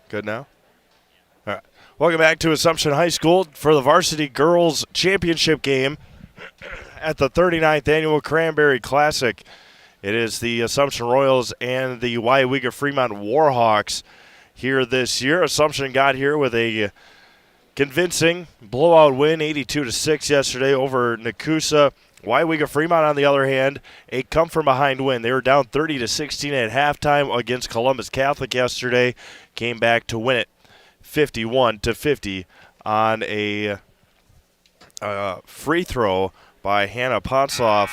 Good now? All right. Welcome back to Assumption High School for the Varsity Girls Championship game at the 39th Annual Cranberry Classic. It is the Assumption Royals and the Weyauwega-Fremont Warhawks here this year. Assumption got here with a convincing blowout win, 82-6 yesterday over Nakusa. Weyauwega-Fremont, on the other hand, a come-from-behind win. They were down 30-16 at halftime against Columbus Catholic yesterday. Came back to win it 51-50 on a free throw by Hannah Ponsloff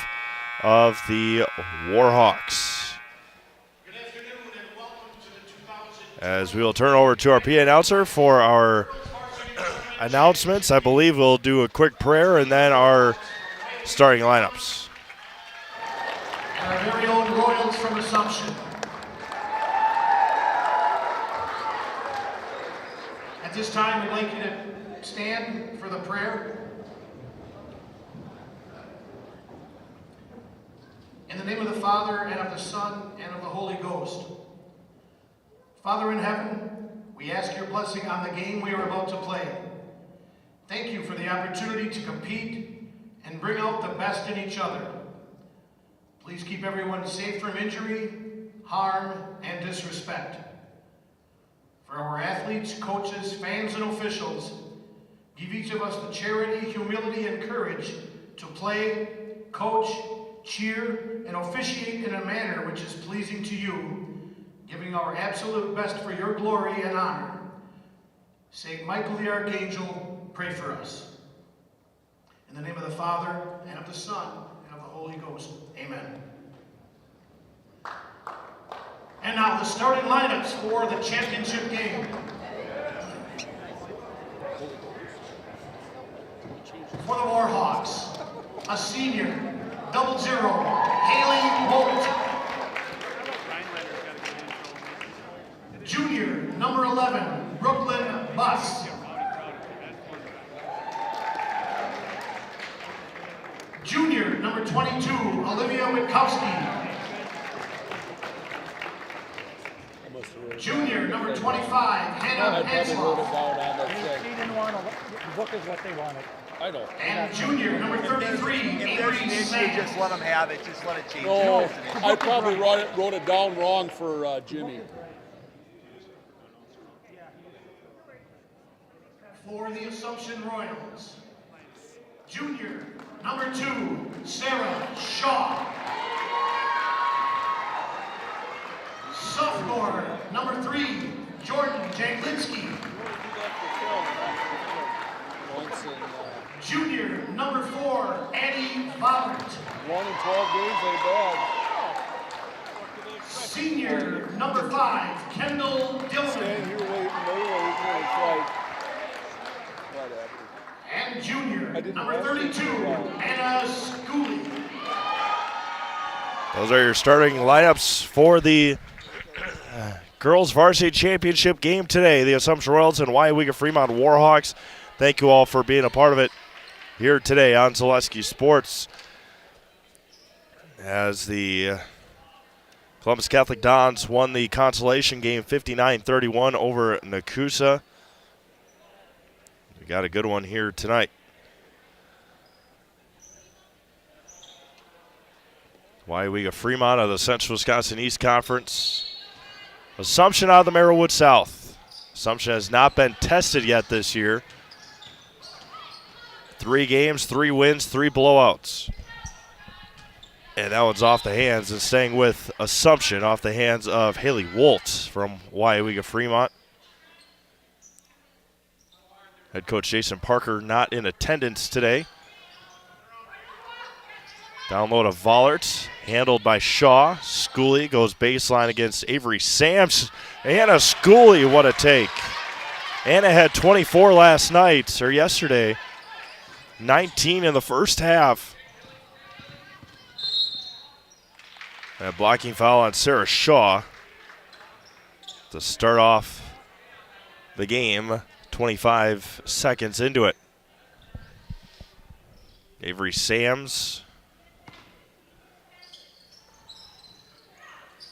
of the Warhawks. As we will turn over to our PA announcer for our announcements, I believe we'll do a quick prayer and then our starting lineups. And our very own Royals from Assumption. At this time, we'd like you to stand for the prayer. In the name of the Father, and of the Son, and of the Holy Ghost. Father in heaven, we ask your blessing on the game we are about to play. Thank you for the opportunity to compete and bring out the best in each other. Please keep everyone safe from injury, harm, and disrespect. For our athletes, coaches, fans, and officials, give each of us the charity, humility, and courage to play, coach, cheer, and officiate in a manner which is pleasing to you, giving our absolute best for your glory and honor. Saint Michael the Archangel, pray for us. In the name of the Father, and of the Son, and of the Holy Ghost. Amen. And now the starting lineups for the championship game. For the Warhawks, a senior, 00, Haley Holt. Junior, number 11, Brooklyn Buss. Junior, number 22, Olivia Witkowski. Junior, number 25, Hannah Hansloff. He didn't want to, the book is what they wanted. I know. And junior, number 33, Avery Sands. Just let them have it. Just let it change. No, I probably wrote it down wrong for Jimmy. For the Assumption Royals, junior, number 2, Sarah Shaw. Sophomore, number 3, Jordan Janglinski. Junior, number 4, Annie Bollert. 1 in 12 games ain't bad. Senior, number 5, Kendall Dillon. Stand here waiting, it's like, And junior, number 32, Anna Schooley. Those are your starting lineups for the Girls Varsity Championship game today. The Assumption Royals and Weyauwega-Fremont Warhawks. Thank you all for being a part of it here today on Zaleski Sports. As the Columbus Catholic Dons won the consolation game 59-31 over Nakusa. We got a good one here tonight. Weyauwega-Fremont of the Central Wisconsin East Conference. Assumption out of the Merrillwood South. Assumption has not been tested yet this year. 3 games, 3 wins, 3 blowouts. And that one's off the hands and staying with Assumption off the hands of Haley Woltz from Weyauwega-Fremont. Head coach Jason Parker not in attendance today. Download of Vollert, handled by Shaw. Schooley goes baseline against Avery Sams. Anna Schooley, what a take. Anna had 24 yesterday. 19 in the first half. A blocking foul on Sarah Shaw to start off the game, 25 seconds into it. Avery Sams.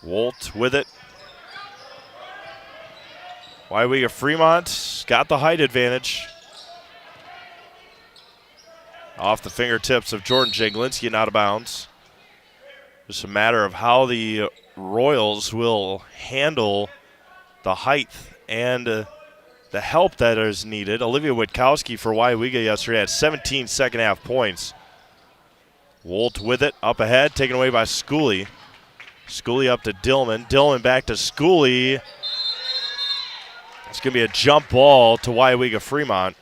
Wolt with it. Weyauwega-Fremont's got the height advantage. Off the fingertips of Jordan Jaglinski and out of bounds. Just a matter of how the Royals will handle the height and the help that is needed. Olivia Witkowski for Weyauwega yesterday had 17 second half points. Wolt with it, up ahead, taken away by Schooley. Schooley up to Dillman. Dillman back to Schooley. It's going to be a jump ball to Weyauwega-Fremont.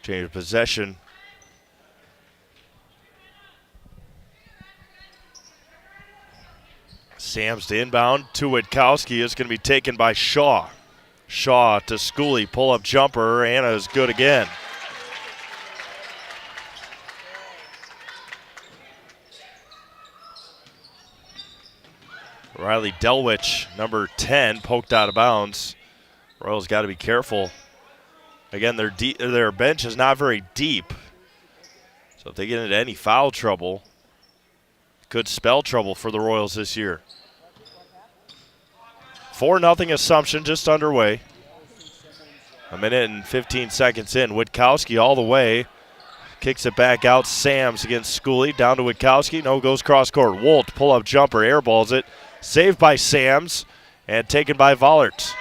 Change of possession. Sams to inbound to Witkowski. It's going to be taken by Shaw. Shaw to Schooley. Pull-up jumper. Anna is good again. Riley Delwich, number 10, poked out of bounds. Royals got to be careful. Again, their bench is not very deep. So if they get into any foul trouble, could spell trouble for the Royals this year. 4-0 Assumption just underway. A minute and 15 seconds in. Witkowski all the way. Kicks it back out. Sams against Schooley. Down to Witkowski. No, goes cross court. Wolt, pull-up jumper, airballs it. Saved by Sams and taken by Vollert.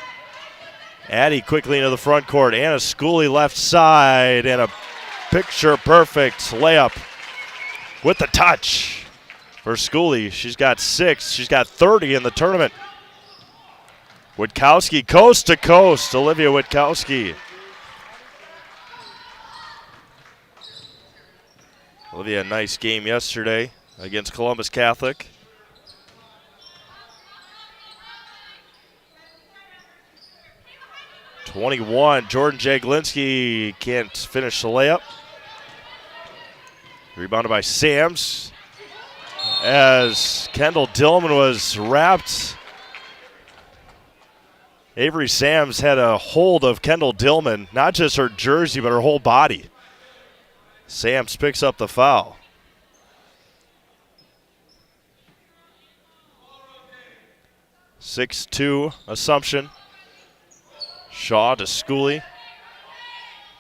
Addy quickly into the front court. Anna Schooley left side and a picture-perfect layup with the touch for Schooley. She's got 6. She's got 30 in the tournament. Witkowski coast to coast. Olivia Witkowski. Olivia, a nice game yesterday against Columbus Catholic. .21, Jordan Jaglinski can't finish the layup. Rebounded by Sams as Kendall Dillman was wrapped. Avery Sams had a hold of Kendall Dillman, not just her jersey, but her whole body. Sams picks up the foul. .62 Assumption. Shaw to Schooley.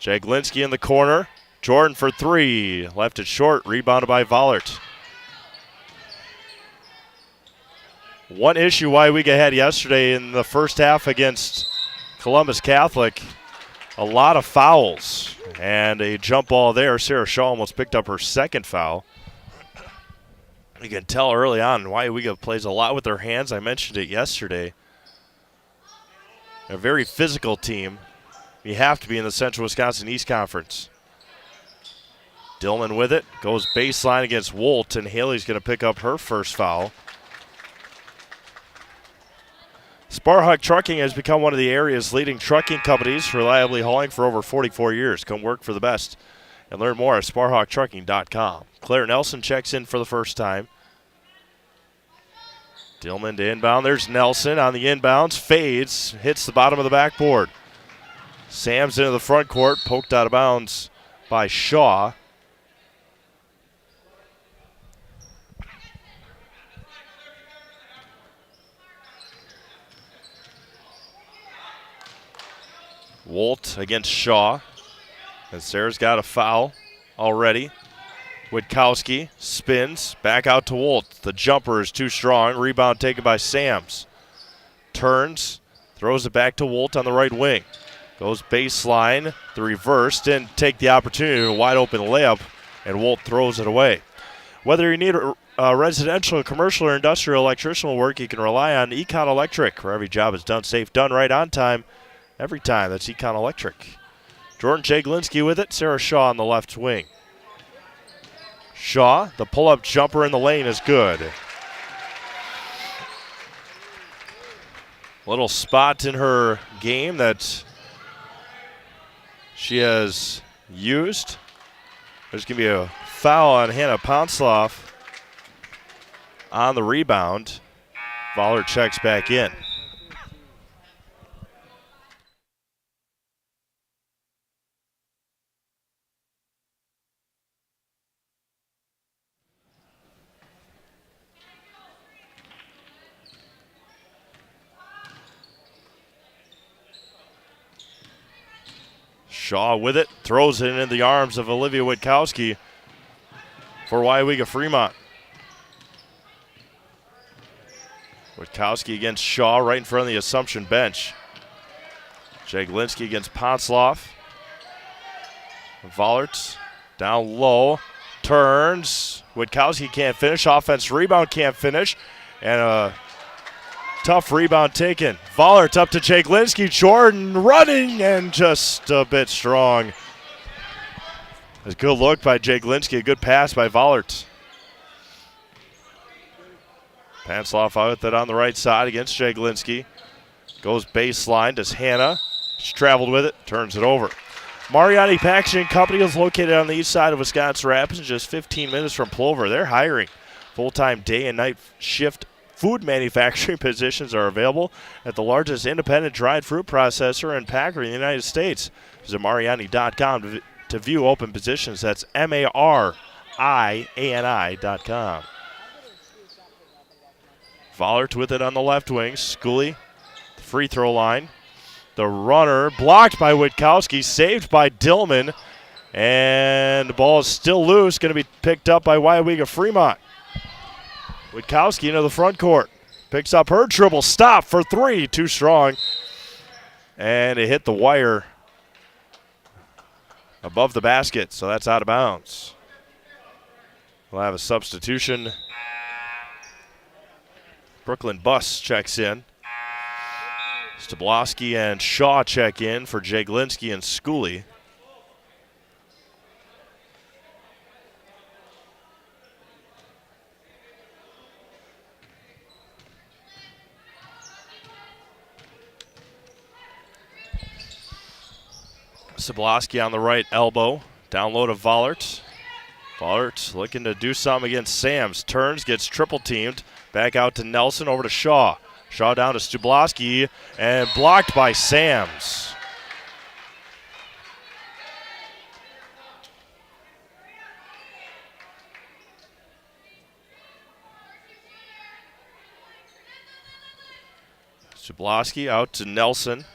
Jaglinski in the corner. Jordan for 3. Left it short. Rebounded by Vollert. One issue Weyauwega had yesterday in the first half against Columbus Catholic. A lot of fouls. And a jump ball there. Sarah Shaw almost picked up her second foul. You can tell early on Weyauwega plays a lot with their hands. I mentioned it yesterday. A very physical team. You have to be in the Central Wisconsin East Conference. Dillman with it. Goes baseline against Wolt, and Haley's going to pick up her first foul. Sparhawk Trucking has become one of the area's leading trucking companies, reliably hauling for over 44 years. Come work for the best and learn more at sparhawktrucking.com. Claire Nelson checks in for the first time. Dillman to inbound. There's Nelson on the inbounds. Fades. Hits the bottom of the backboard. Sams into the front court. Poked out of bounds by Shaw. Wolt against Shaw. And Sarah's got a foul already. Witkowski spins, back out to Wolt. The jumper is too strong. Rebound taken by Sams. Turns, throws it back to Wolt on the right wing. Goes baseline, the reverse, didn't take the opportunity, a wide open layup, and Wolt throws it away. Whether you need residential, commercial, or industrial electrical work, you can rely on Econ Electric, where every job is done safe, done right, on time, every time. That's Econ Electric. Jordan Jaglinski with it, Sarah Shaw on the left wing. Shaw, the pull-up jumper in the lane is good. Little spot in her game that she has used. There's going to be a foul on Hannah Ponsloff on the rebound. Voller checks back in. Shaw with it, throws it into the arms of Olivia Witkowski for Weyauwega-Fremont. Witkowski against Shaw right in front of the Assumption bench. Jaglinski against Ponsloff. Vollert down low, turns. Witkowski can't finish. Offense rebound can't finish. And a tough rebound taken. Vollert up to Jaglinski. Jordan running and just a bit strong. A good look by Jaglinski. A good pass by Vollert. Ponsloff out with it on the right side against Jaglinski. Goes baseline to Hannah. She's traveled with it, turns it over. Mariani Packaging Company is located on the east side of Wisconsin Rapids, just 15 minutes from Plover. They're hiring. Full-time day and night shift food manufacturing positions are available at the largest independent dried fruit processor and packer in the United States. Visit Mariani.com to view open positions. That's MARIANI.com. Vollert with it on the left wing. Schooley, the free throw line. The runner blocked by Witkowski, saved by Dillman. And the ball is still loose, going to be picked up by Weyauwega-Fremont. Witkowski into the front court. Picks up her dribble, stop for three, too strong. And it hit the wire above the basket, so that's out of bounds. We'll have a substitution. Brooklyn Buss checks in. Stablowski and Shaw check in for Jaglinski and Schooley. Stablowski on the right elbow. Down low to Vollert. Vollert looking to do something against Sams. Turns, gets triple teamed. Back out to Nelson, over to Shaw. Shaw down to Stablowski and blocked by Sams. Stablowski out to Nelson.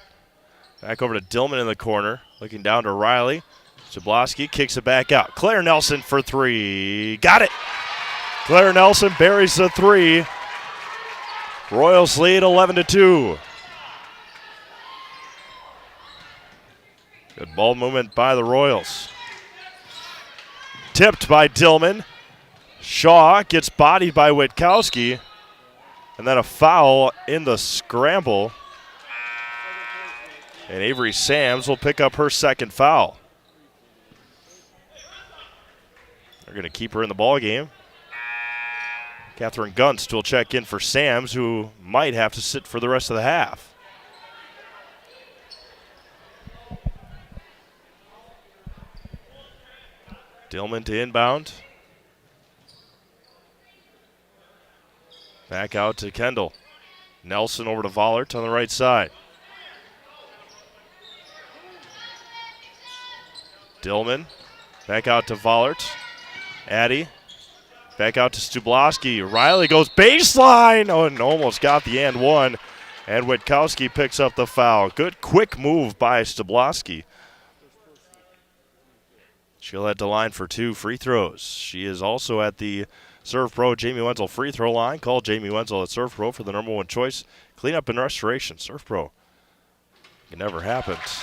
Back over to Dillman in the corner. Looking down to Riley. Stablowski kicks it back out. Claire Nelson for three. Got it. Claire Nelson buries the three. Royals lead 11-2. Good ball movement by the Royals. Tipped by Dillman. Shaw gets bodied by Witkowski. And then a foul in the scramble. And Avery Sams will pick up her second foul. They're going to keep her in the ball game. Catherine Gunst will check in for Sams, who might have to sit for the rest of the half. Dillman to inbound. Back out to Kendall. Nelson over to Vollert on the right side. Dillman back out to Vollert. Addy back out to Stablowski. Riley goes baseline. Oh, and almost got the and one. And Witkowski picks up the foul. Good quick move by Stablowski. She'll head to line for 2 free throws. She is also at the Serve Pro Jamie Wenzel free throw line. Call Jamie Wenzel at Serve Pro for the #1 choice. Cleanup and restoration. Serve Pro. It never happens.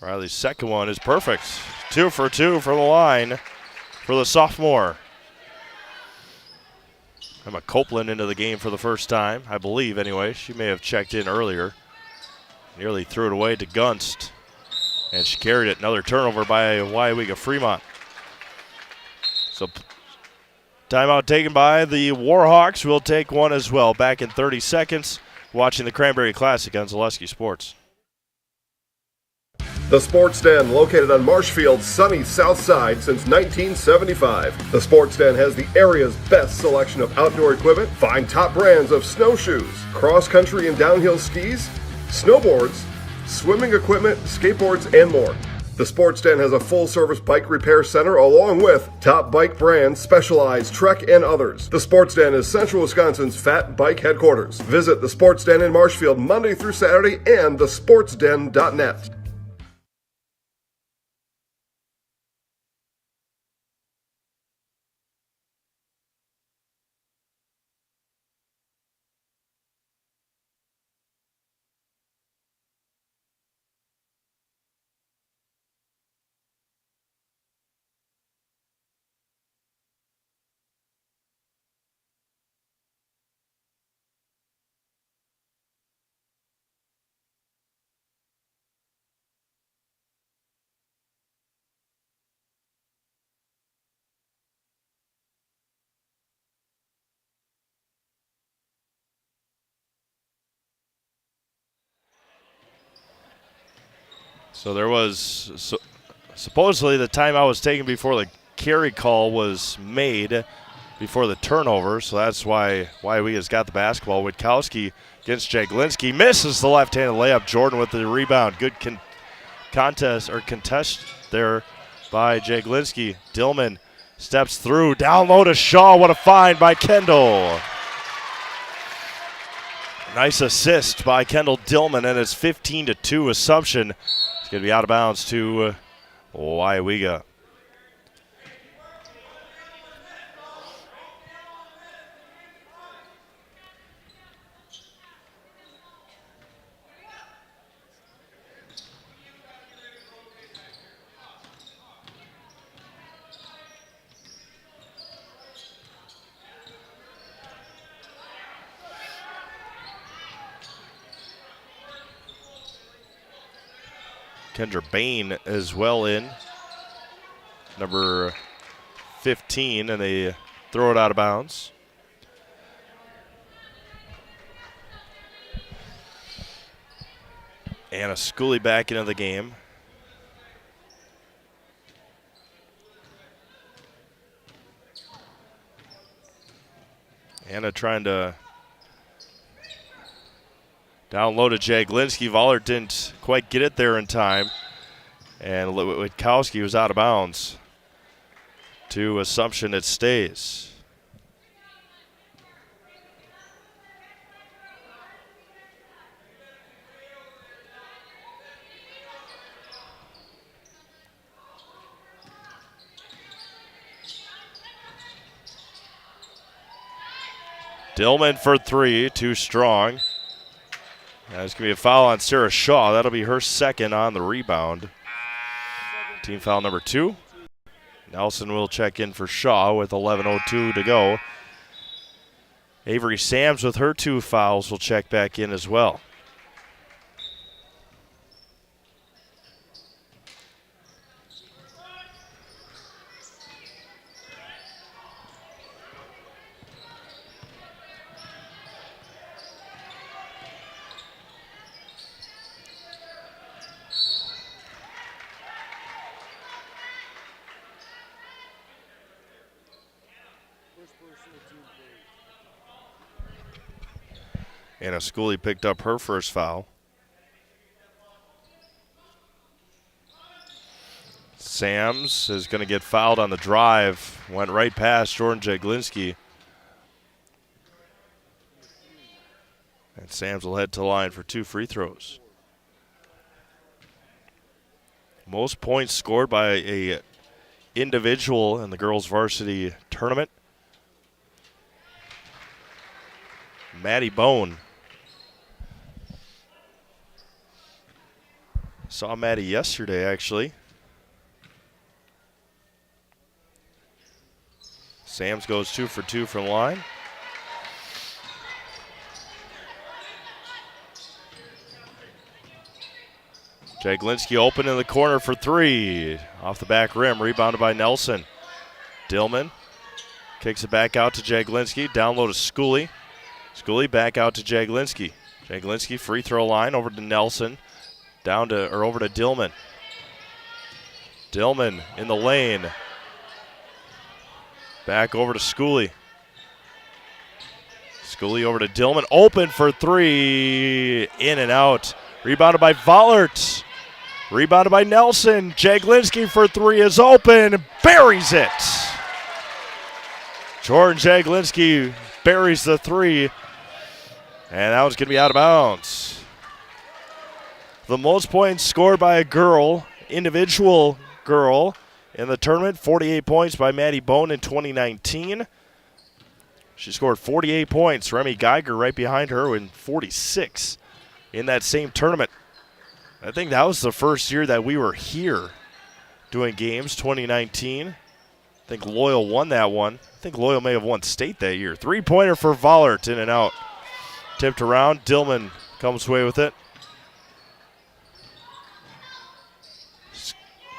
Riley's second one is perfect. 2 for 2 from the line for the sophomore. Emma Copeland into the game for the first time, I believe anyway. She may have checked in earlier. Nearly threw it away to Gunst. And she carried it. Another turnover by Weyauwega-Fremont. So timeout taken by the Warhawks. We'll take one as well. Back in 30 seconds, watching the Cranberry Classic on Zaleski Sports. The Sports Den, located on Marshfield's sunny south side since 1975. The Sports Den has the area's best selection of outdoor equipment. Find top brands of snowshoes, cross-country and downhill skis, snowboards, swimming equipment, skateboards, and more. The Sports Den has a full-service bike repair center along with top bike brands, Specialized, Trek, and others. The Sports Den is Central Wisconsin's Fat Bike headquarters. Visit the Sports Den in Marshfield Monday through Saturday and thesportsden.net. So there was supposedly the timeout was taken before the carry call was made before the turnover, so that's why Weyauwega's got the basketball. Witkowski against Jaglinski, misses the left-handed layup. Jordan with the rebound. Good contest there by Jaglinski. Dillman steps through, down low to Shaw. What a find by Kendall. Nice assist by Kendall Dillman, and it's 15-2 Assumption. It's going to be out of bounds to Weyauwega. Kendra Bain as well in, number 15, and they throw it out of bounds. Anna Schooley back into the game. Anna trying to down low to Jaglinski. Vollert didn't quite get it there in time. And Witkowski was out of bounds. To Assumption, it stays. Dillman for three, too strong. There's going to be a foul on Sarah Shaw. That'll be her second on the rebound. Team foul number 2. Nelson will check in for Shaw with 11:02 to go. Avery Sams with her 2 fouls will check back in as well. Anna Schooley picked up her first foul. Sams is going to get fouled on the drive. Went right past Jordan Jaglinski. And Sams will head to the line for 2 free throws. Most points scored by a individual in the girls varsity tournament. Maddie Bone. Saw Maddie yesterday, actually. Sams goes 2 for 2 from the line. Jaglinski open in the corner for 3. Off the back rim, rebounded by Nelson. Dillman kicks it back out to Jaglinski. Down low to Schooley. Schooley back out to Jaglinski. Jaglinski free throw line over to Nelson. Over to Dillman. Dillman in the lane. Back over to Schooley. Schooley over to Dillman. Open for 3. In and out. Rebounded by Vollert. Rebounded by Nelson. Jaglinski for three is open. Buries it. Jordan Jaglinski buries the three. And that was going to be out of bounds. The most points scored by a girl, individual girl, in the tournament. 48 points by Maddie Bone in 2019. She scored 48 points. Remy Geiger right behind her in 46 in that same tournament. I think that was the first year that we were here doing games, 2019. I think Loyal won that one. I think Loyal may have won state that year. Three-pointer for Vollert, in and out. Tipped around. Dillman comes away with it.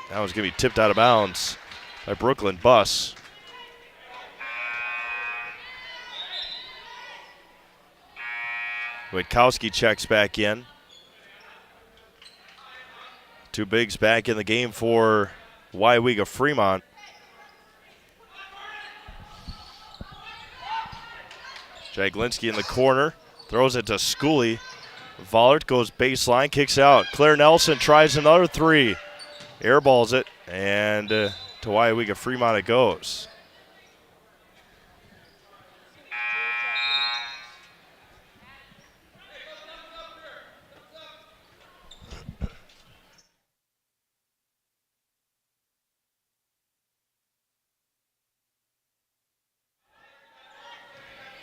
That was going to be tipped out of bounds by Brooklyn Buss. Witkowski checks back in. Two bigs back in the game for Weyauwega-Fremont. Jaglinski in the corner. Throws it to Schooley. Vollert goes baseline, kicks out. Claire Nelson tries another three. Airballs it, and to Weyauwega-Fremont it goes.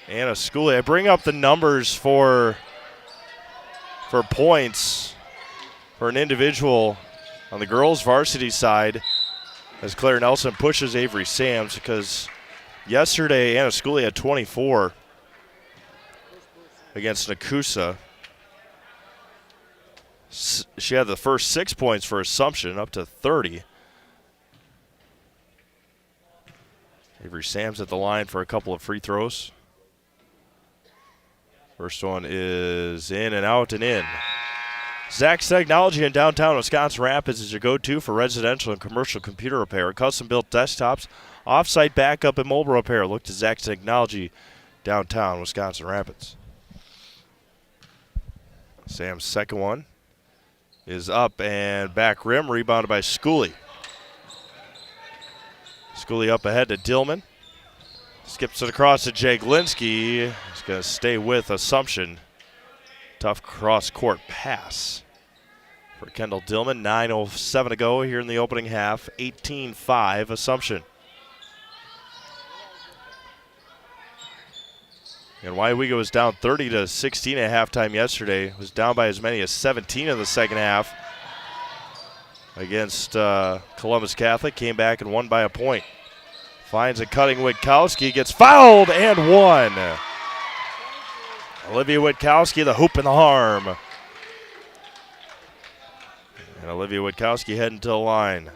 Anna Schooley. I bring up the numbers for points for an individual on the girls' varsity side as Claire Nelson pushes Avery Sams, because yesterday Anna Schooley had 24 against Nakusa. She had the first 6 points for Assumption, up to 30. Avery Sams at the line for a couple of free throws. First one is in and out and in. Zach's Technology in downtown Wisconsin Rapids is your go-to for residential and commercial computer repair, custom-built desktops, off-site backup, and mobile repair. Look to Zach's Technology downtown Wisconsin Rapids. Sam's second one is up and back rim, rebounded by Schooley. Schooley up ahead to Dillman. Skips it across to Jaglinski. He's going to stay with Assumption. Tough cross-court pass for Kendall Dillman. 9:07 to go here in the opening half. 18-5 Assumption. And Weyauwega was down 30-16 at halftime yesterday. Was down by as many as 17 in the second half against Columbus Catholic. Came back and won by a point. Finds a cutting Witkowski, gets fouled and one. Olivia Witkowski, the hoop and the harm. And Olivia Witkowski heading to the line.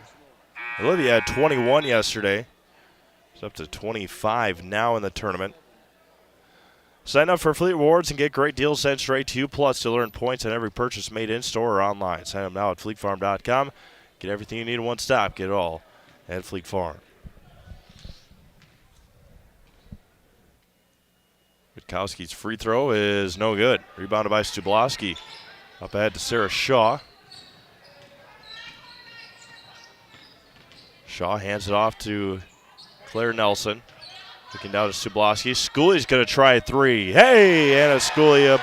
Olivia had 21 yesterday. It's up to 25 now in the tournament. Sign up for Fleet Rewards and get great deals sent straight to you, plus to earn points on every purchase made in-store or online. Sign up now at fleetfarm.com. Get everything you need in one stop. Get it all at Fleet Farm. Witkowski's free throw is no good. Rebounded by Stubloski. Up ahead to Sarah Shaw. Shaw hands it off to Claire Nelson. Looking down to Stubloski. Schooley's going to try a three. Hey, Anna Schooley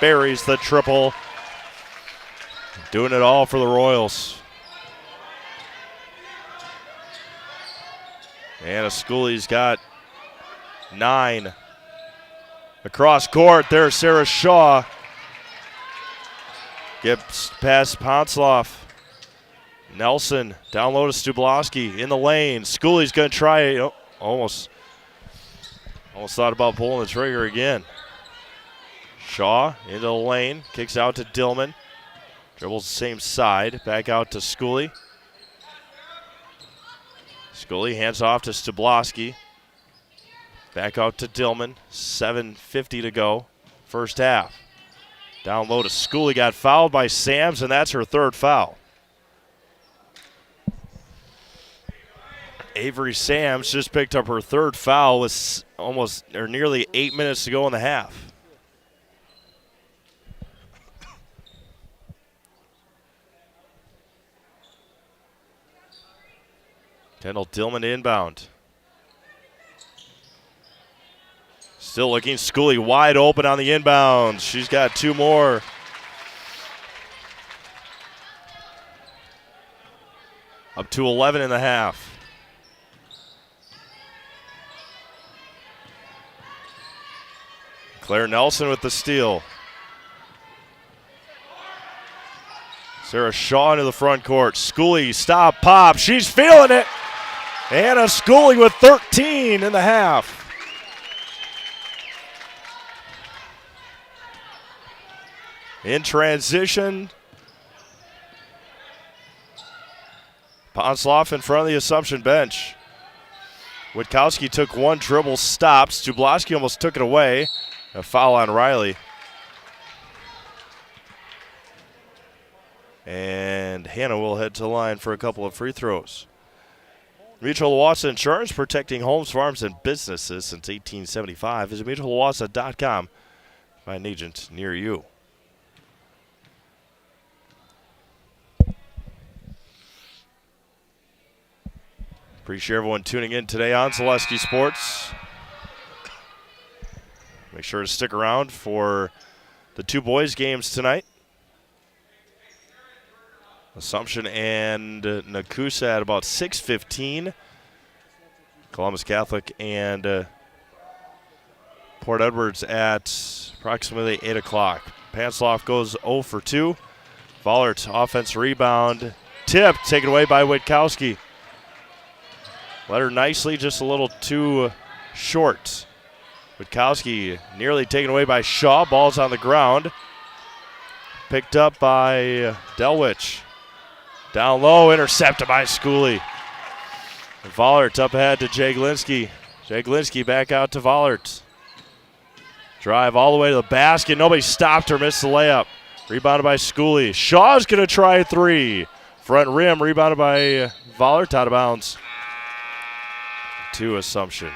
buries the triple. Doing it all for the Royals. Anna Schooley's got 9. Across court, there's Sarah Shaw. Gets past Ponsloff. Nelson down low to Stubloski in the lane. Schooley's going to try. Oh, almost thought about pulling the trigger again. Shaw into the lane. Kicks out to Dillman. Dribbles the same side. Back out to Schooley. Schooley hands off to Stubloski. Back out to Dillman. 7:50 to go. First half. Down low to Schooley. Got fouled by Sams, and that's her third foul. Avery Sams just picked up her third foul with nearly 8 minutes to go in the half. Kendall Dillman inbound. Still looking. Schooley wide open on the inbounds. She's got 2 more. Up to 11 in the half. Claire Nelson with the steal. Sarah Shaw into the front court. Schooley, stop, pop. She's feeling it. Anna Schooley with 13 in the half. In transition. Ponsloff in front of the Assumption bench. Witkowski took 1 dribble, stops. Dubloski almost took it away. A foul on Riley. And Hannah will head to the line for a couple of free throws. Mutual Owasso Insurance, protecting homes, farms, and businesses since 1875. Visit mutualowasso.com. Find an agent near you. Appreciate everyone tuning in today on Zaleski Sports. Make sure to stick around for the 2 boys games tonight. Assumption and Nakusa at about 6:15. Columbus Catholic and Port Edwards at approximately 8 o'clock. Pansloff goes 0 for 2. Vollert, offense rebound. Tipped, taken away by Witkowski. Led her nicely, just a little too short. Witkowski nearly taken away by Shaw. Ball's on the ground. Picked up by Delwich. Down low, intercepted by Schooley. Vollert up ahead to Jaglinski. Jaglinski back out to Vollert. Drive all the way to the basket. Nobody stopped her, missed the layup. Rebounded by Schooley. Shaw's going to try a 3. Front rim, rebounded by Vollert, out of bounds. To Assumption.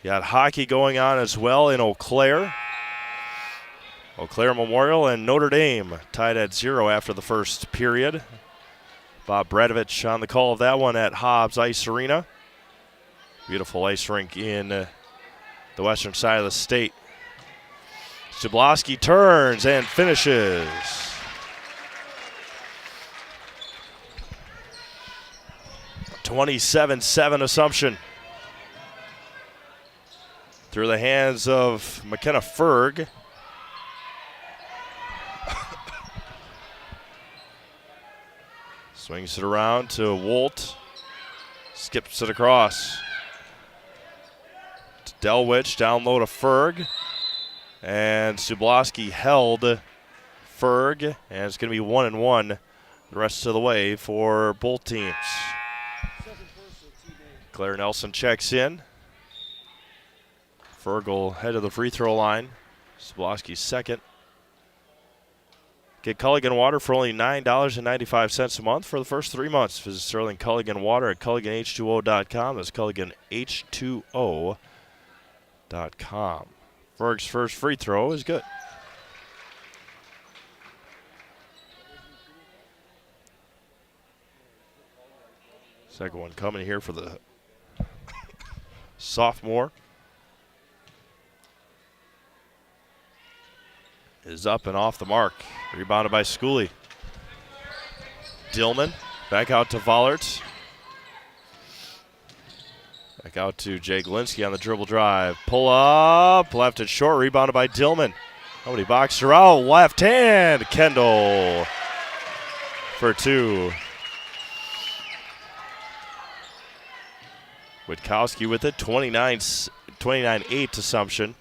Got hockey going on as well in Eau Claire. Eau Claire Memorial and Notre Dame tied at 0 after the first period. Bob Bradovich on the call of that one at Hobbs Ice Arena. Beautiful ice rink in the western side of the state. Stubloski turns and finishes. (27-7) Assumption. Through the hands of McKenna Ferg. Swings it around to Wolt. Skips it across. To Delwich, down low to Ferg. And Stubloski held Ferg. And it's going to be 1-1 the rest of the way for both teams. Claire Nelson checks in. Ferg will head to the free throw line. Stubloski's second. Get Culligan Water for only $9.95 a month for the first 3 months. Visit Sterling Culligan Water at CulliganH2O.com. That's CulliganH2O.com. Ferg's first free throw is good. Second one coming here for the sophomore. Is up and off the mark. Rebounded by Schooley. Dillman back out to Vollert. Back out to Jaglinski on the dribble drive. Pull up, left and short, rebounded by Dillman. Nobody boxed her out. Left hand, Kendall for 2. Witkowski with it, 29-8 Assumption.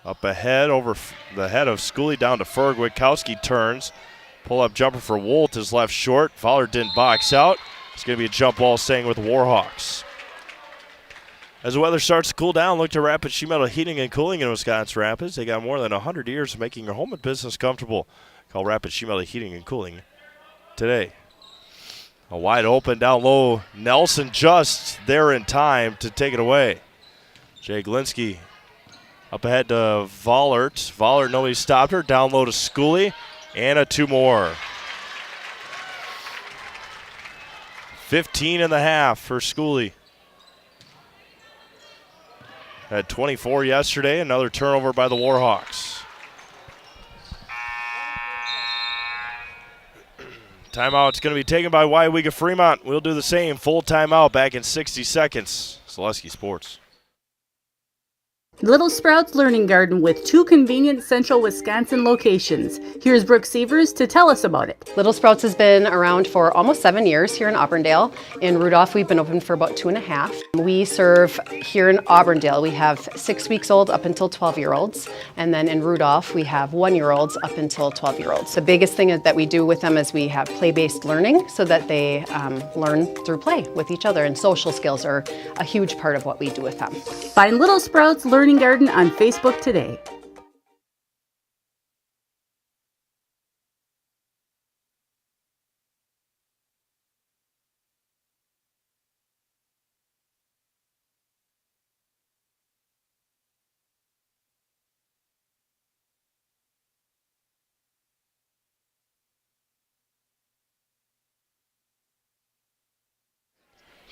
Up ahead, over the head of Schooley, down to Ferg. Witkowski turns. Pull-up jumper for Wolt is left short. Fowler didn't box out. It's going to be a jump ball staying with Warhawks. As the weather starts to cool down, look to Rapid Sheet Metal Heating and Cooling in Wisconsin Rapids. They got more than 100 years of making your home and business comfortable. Call Rapid Sheet Metal Heating and Cooling today. A wide open down low. Nelson just there in time to take it away. Jaglinski up ahead to Vollert. Vollert, nobody stopped her. Down low to Schooley. And a 2 more. 15 and a half for Schooley. Had 24 yesterday, another turnover by the Warhawks. Timeout's going to be taken by Weyauwega-Fremont. We'll do the same. Full timeout back in 60 seconds. Zaleski Sports. Little Sprouts Learning Garden with 2 convenient central Wisconsin locations. Here's Brooke Sievers to tell us about it. Little Sprouts has been around for almost 7 years here in Auburndale. In Rudolph, we've been open for about 2.5. We serve here in Auburndale, we have 6 weeks old up until 12-year-olds. And then in Rudolph, we have 1-year-olds up until 12-year-olds. The biggest thing that we do with them is we have play-based learning so that they learn through play with each other. And social skills are a huge part of what we do with them. Find Little Sprouts Learning Garden on Facebook today.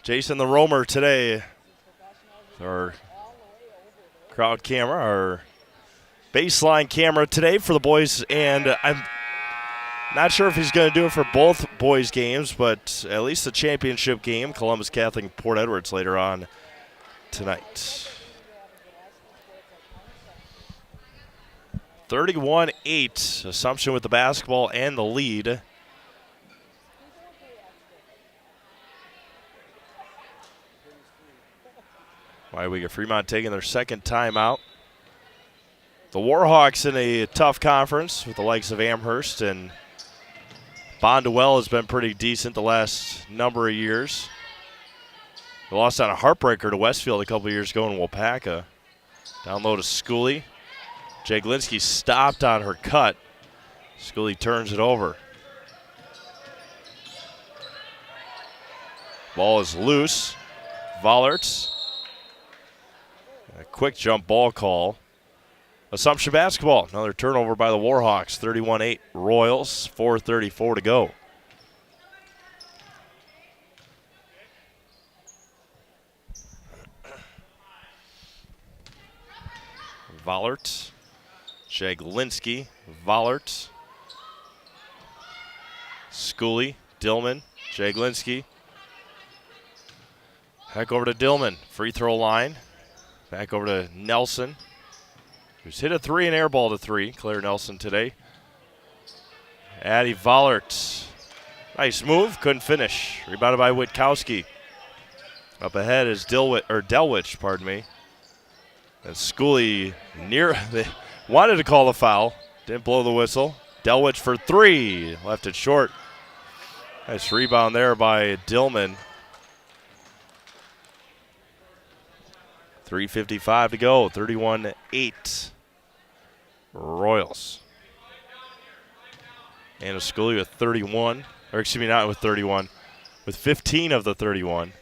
Jason the Roamer today. Our crowd camera, our baseline camera today for the boys, and I'm not sure if he's going to do it for both boys' games, but at least the championship game, Columbus Catholic and Port Edwards later on tonight. 31-8, Assumption with the basketball and the lead. Weyauwega-Fremont taking their second timeout. The Warhawks in a tough conference with the likes of Amherst, and Bondwell has been pretty decent the last number of years. They lost on a heartbreaker to Westfield a couple of years ago in Wapaka. Down low to Schooley. Jaglinski stopped on her cut. Schooley turns it over. Ball is loose. Vollerts. A quick jump ball call. Assumption basketball. Another turnover by the Warhawks. 31-8 Royals. 4:34 to go. Vollert. Jaglinski. Vollert. Schooley. Dillman. Jaglinski. Back over to Dillman. Free throw line. Back over to Nelson, who's hit a 3 and airball to 3. Claire Nelson today. Addie Vollert. Nice move. Couldn't finish. Rebounded by Witkowski. Up ahead is Delwich, pardon me. And Schooley they wanted to call the foul. Didn't blow the whistle. Delwich for 3. Left it short. Nice rebound there by Dillman. 3:55 to go, 31-8 Royals. Anna Schooley with 31, or excuse me, not with 31, with 15 of the 31.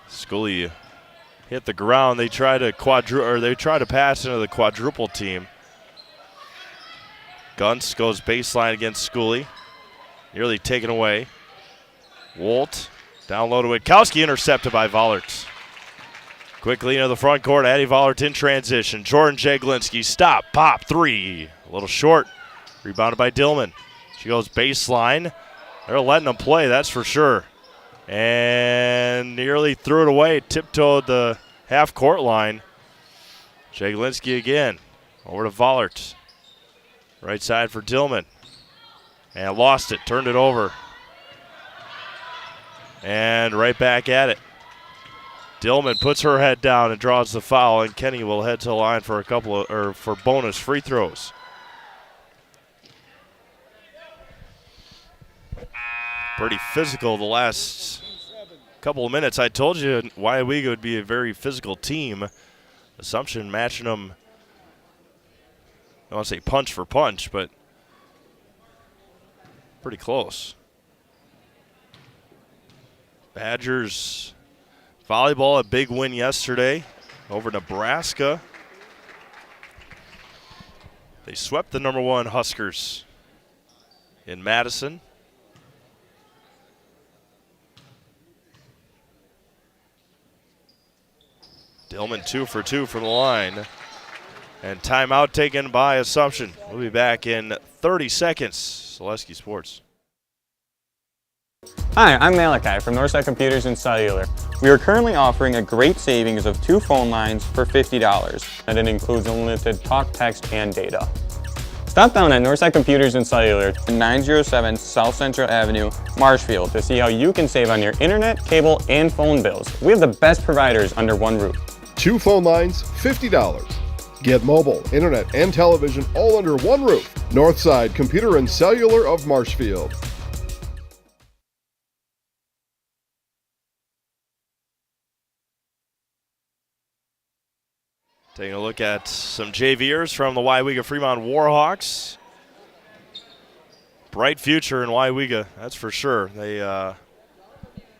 Schooley hit the ground. They try to pass into the quadruple team. Gunst goes baseline against Schooley, nearly taken away. Wolt. Down low to Witkowski, intercepted by Vollert. Quickly into the front court, Addie Vollert in transition. Jordan Jaglinski, stop, pop, 3. A little short, rebounded by Dillman. She goes baseline. They're letting them play, that's for sure. And nearly threw it away, tiptoed the half-court line. Jaglinski again, over to Vollert. Right side for Dillman. And lost it, turned it over. And right back at it. Dillman puts her head down and draws the foul, and Kenny will head to the line for for bonus free throws. Pretty physical the last couple of minutes. I told you Weyauwega would be a very physical team. Assumption matching them, I don't want to say punch for punch, but pretty close. Badgers volleyball, a big win yesterday over Nebraska. They swept the #1 Huskers. in Madison. Dillman 2 for 2 from the line. And timeout taken by Assumption. We'll be back in 30 seconds. Selesky Sports. Hi, I'm Malachi from Northside Computers and Cellular. We are currently offering a great savings of 2 phone lines for $50, and it includes unlimited talk, text, and data. Stop down at Northside Computers and Cellular at 907 South Central Avenue, Marshfield to see how you can save on your internet, cable, and phone bills. We have the best providers under one roof. 2 phone lines, $50. Get mobile, internet, and television all under one roof. Northside Computer and Cellular of Marshfield. Taking a look at some JVers from the Weyauwega-Fremont Warhawks. Bright future in Weyauwega, that's for sure. They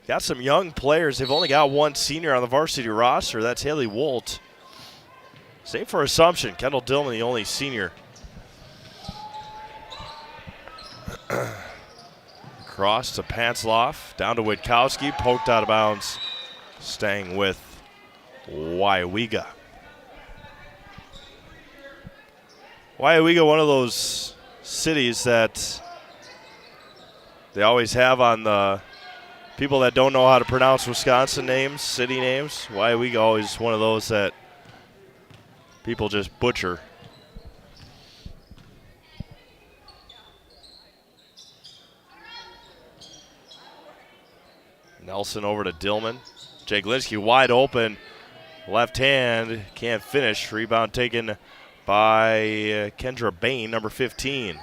got some young players. They've only got one senior on the varsity roster. That's Haley Wolt. Same for Assumption. Kendall Dillman, the only senior. Cross to Pansloff, down to Witkowski, poked out of bounds, staying with Weyauwega. Weyauwega, one of those cities that they always have on the people that don't know how to pronounce Wisconsin names, city names. Weyauwega always one of those that people just butcher. Nelson over to Dillman. Jaglinski wide open. Left hand, can't finish. Rebound taken by Kendra Bain, number 15.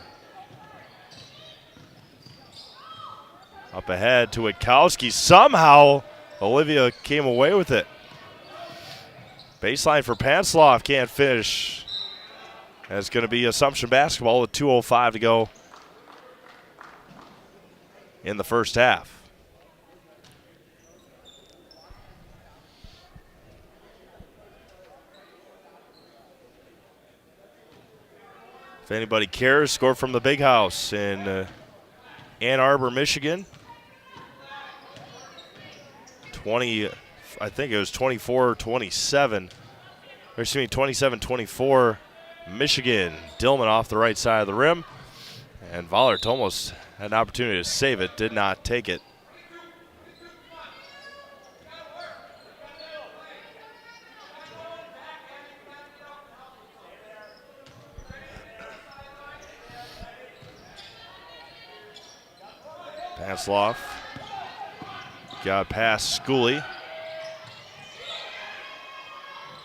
Up ahead to Witkowski. Somehow Olivia came away with it. Baseline for Pansloff, can't finish. And it's going to be Assumption basketball with 2:05 to go in the first half. If anybody cares, score from the Big House in Ann Arbor, Michigan. I think it was 24-27. Or excuse me, 27-24 Michigan. Dillman off the right side of the rim. And Vollert almost had an opportunity to save it, did not take it. Pansloff got past Schooley.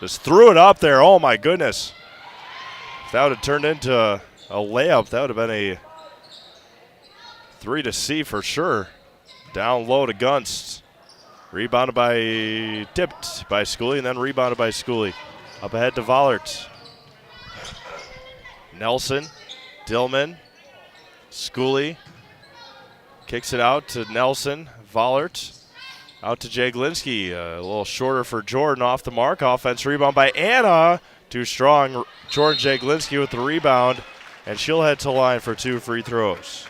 Just threw it up there. Oh, my goodness. If that would have turned into a layup, that would have been a 3 to see for sure. Down low to Gunst. Rebounded by, tipped by Schooley, and then rebounded by Schooley. Up ahead to Vollert. Nelson, Dillman, Schooley. Kicks it out to Nelson. Vollert out to Jaglinski. A little shorter for Jordan off the mark. Offense rebound by Anna. Too strong. Jordan Jaglinski with the rebound. And she'll head to line for 2 free throws.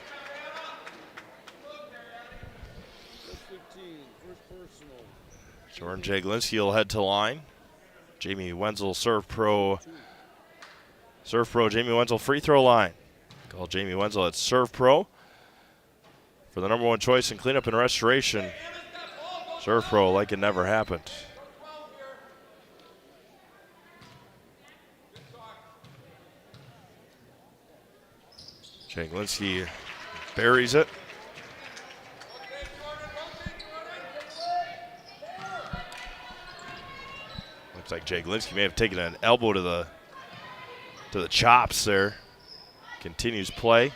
Jordan Jaglinski will head to line. Jamie Wenzel, Serve Pro Jamie Wenzel free throw line. Call Jamie Wenzel at Serve Pro for the number 1 choice in cleanup and restoration. Serve Pro like it never happened. Jaglinski buries it. Looks like Jaglinski may have taken an elbow to the chops there. Continues play.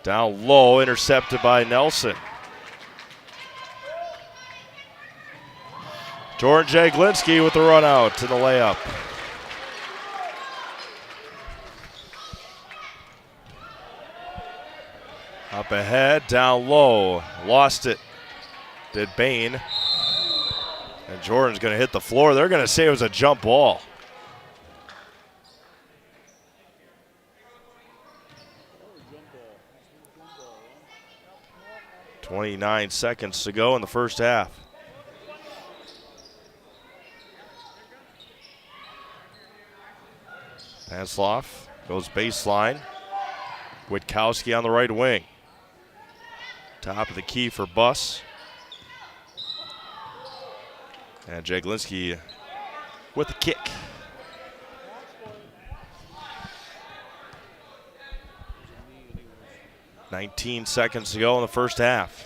Down low, intercepted by Nelson. Jordan Jaglinski with the run out to the layup. Up ahead, down low, lost it. Did Bain. And Jordan's going to hit the floor. They're going to say it was a jump ball. 29 seconds to go in the first half. Pasloff goes baseline. Witkowski on the right wing. Top of the key for Buss. And Jaglinski with the kick. "19 seconds to go in the first half.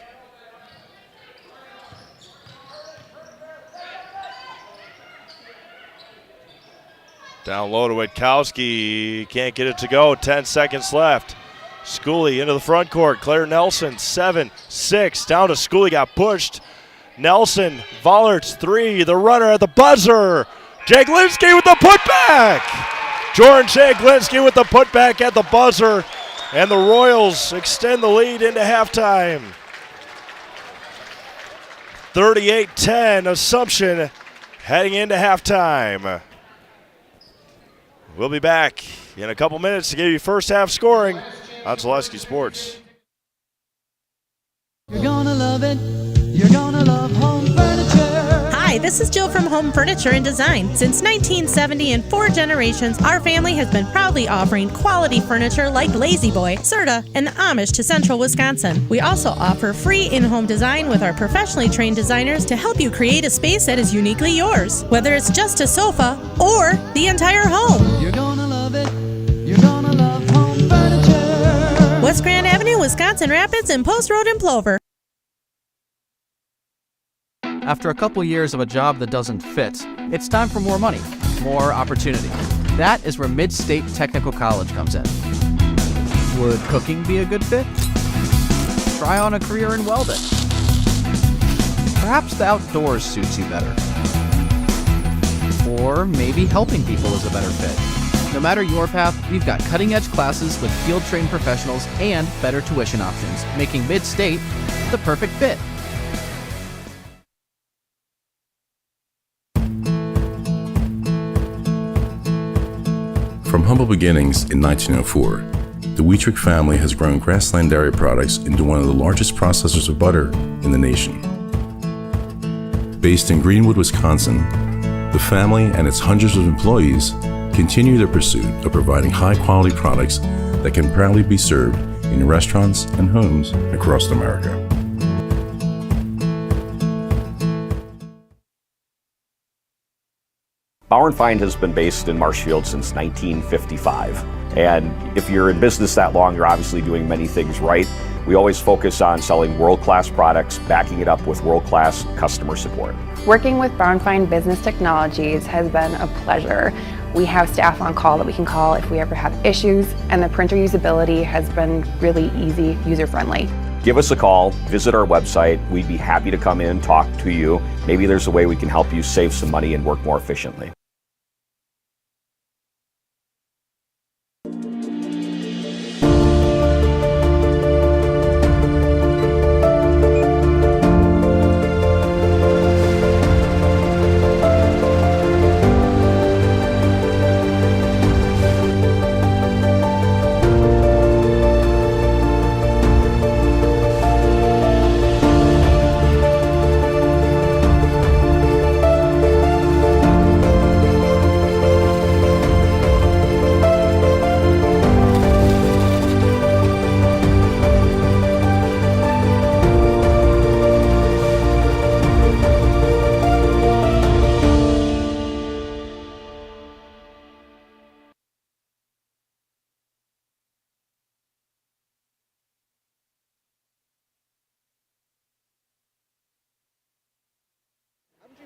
Down low to Witkowski. Can't get it to go. 10 seconds left. Schooley into the front court. Claire Nelson, 7-6. Down to Schooley, got pushed. Nelson, Vollert's three. The runner at the buzzer. Jaglinski with the putback. Jordan Jaglinski with the putback at the buzzer. And the Royals extend the lead into halftime. 38-10, Assumption heading into halftime. We'll be back in a couple minutes to give you first half scoring on Zaleski Sports. You're gonna love it. You're gonna love home furniture. Hi, this is Jill from Home Furniture and Design. Since 1970 and 4 generations, our family has been proudly offering quality furniture like Lazy Boy, Serta, and Amish to Central Wisconsin. We also offer free in-home design with our professionally trained designers to help you create a space that is uniquely yours, whether it's just a sofa or the entire home. You're gonna love it. You're gonna love home furniture. West Grand Avenue, Wisconsin Rapids, and Post Road in Plover. After a couple years of a job that doesn't fit, it's time for more money, more opportunity. That is where Mid-State Technical College comes in. Would cooking be a good fit? Try on a career in welding. Perhaps the outdoors suits you better. Or maybe helping people is a better fit. No matter your path, we've got cutting-edge classes with field-trained professionals and better tuition options, making Mid-State the perfect fit. From humble beginnings in 1904, the Wheatrick family has grown Grassland Dairy Products into one of the largest processors of butter in the nation. Based in Greenwood, Wisconsin, the family and its hundreds of employees continue their pursuit of providing high-quality products that can proudly be served in restaurants and homes across America. Bauer & Feind has been based in Marshfield since 1955. And if you're in business that long, you're obviously doing many things right. We always focus on selling world-class products, backing it up with world-class customer support. Working with Bauer & Feind Business Technologies has been a pleasure. We have staff on call that we can call if we ever have issues, and the printer usability has been really easy, user-friendly. Give us a call, visit our website. We'd be happy to come in, talk to you. Maybe there's a way we can help you save some money and work more efficiently.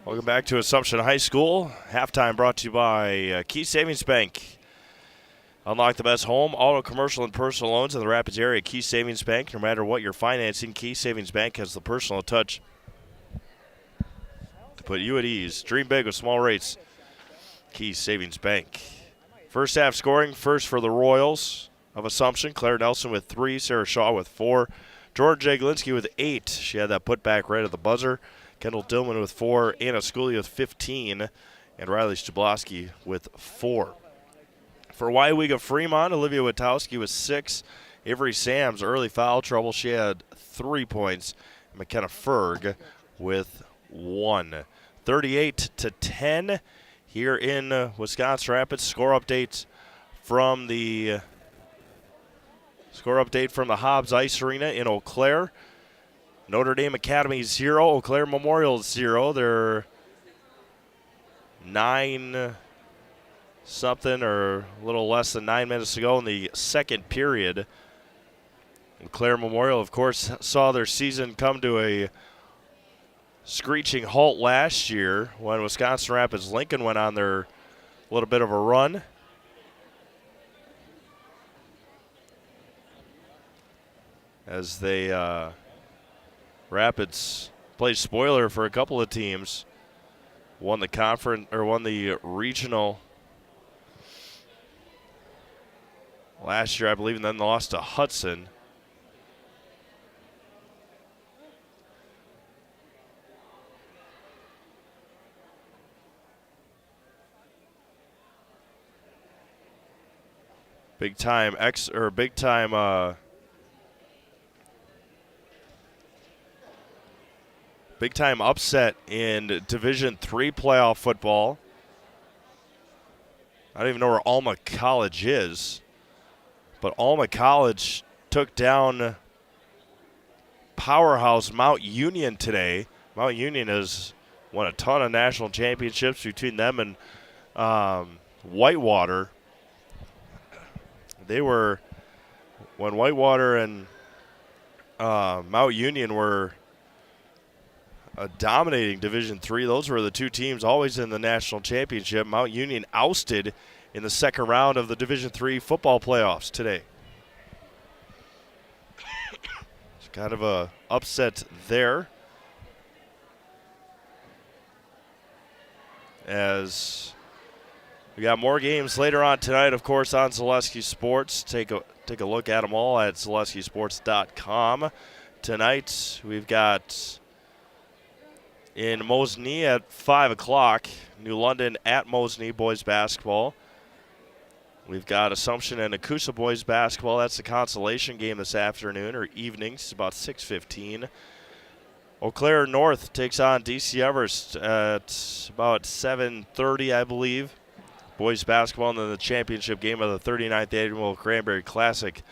Welcome back to Assumption High School. Halftime brought to you by Key Savings Bank. Unlock the best home, auto, commercial, and personal loans in the Rapids area. Key Savings Bank. No matter what you're financing, Key Savings Bank has the personal touch to put you at ease. Dream big with small rates. Key Savings Bank. First half scoring, first for the Royals of Assumption. Claire Nelson with 3, Sarah Shaw with 4, Georgia Jaglinski with 8. She had that putback right at the buzzer. Kendall Dillman with 4, Anna Schooley with 15, and Riley Stabloski with 4. For Weyauwega-Fremont, Olivia Witkowski with 6, Avery Sams, early foul trouble. She had 3 points. McKenna Ferg with 1. 38-10 here in Wisconsin Rapids. Score update from the Hobbs Ice Arena in Eau Claire. Notre Dame Academy 0, Eau Claire Memorial 0. They're 9-something or a little less than 9 minutes to go in the second period. Eau Claire Memorial, of course, saw their season come to a screeching halt last year when Wisconsin Rapids Lincoln went on their little bit of a run. As they Rapids played spoiler for a couple of teams, won the regional last year, I believe, and then lost to Hudson. Big time upset in Division III playoff football. I don't even know where Alma College is, but Alma College took down powerhouse Mount Union today. Mount Union has won a ton of national championships between them and Whitewater. When Whitewater and Mount Union were dominating Division III, those were the two teams always in the national championship. Mount Union ousted in the second round of the Division III football playoffs today. It's kind of a upset there, as we got more games later on tonight, of course, on Zaleski Sports. Take a look at them all at ZaleskiSports.com. Tonight we've got in Mosinee at 5 o'clock, New London at Mosinee boys basketball. We've got Assumption and Nakusa boys basketball. That's the consolation game this afternoon or evening. It's about 6:15. Eau Claire North takes on DC Everest at about 7:30, I believe. Boys basketball, and then the championship game of the 39th Annual Cranberry Classic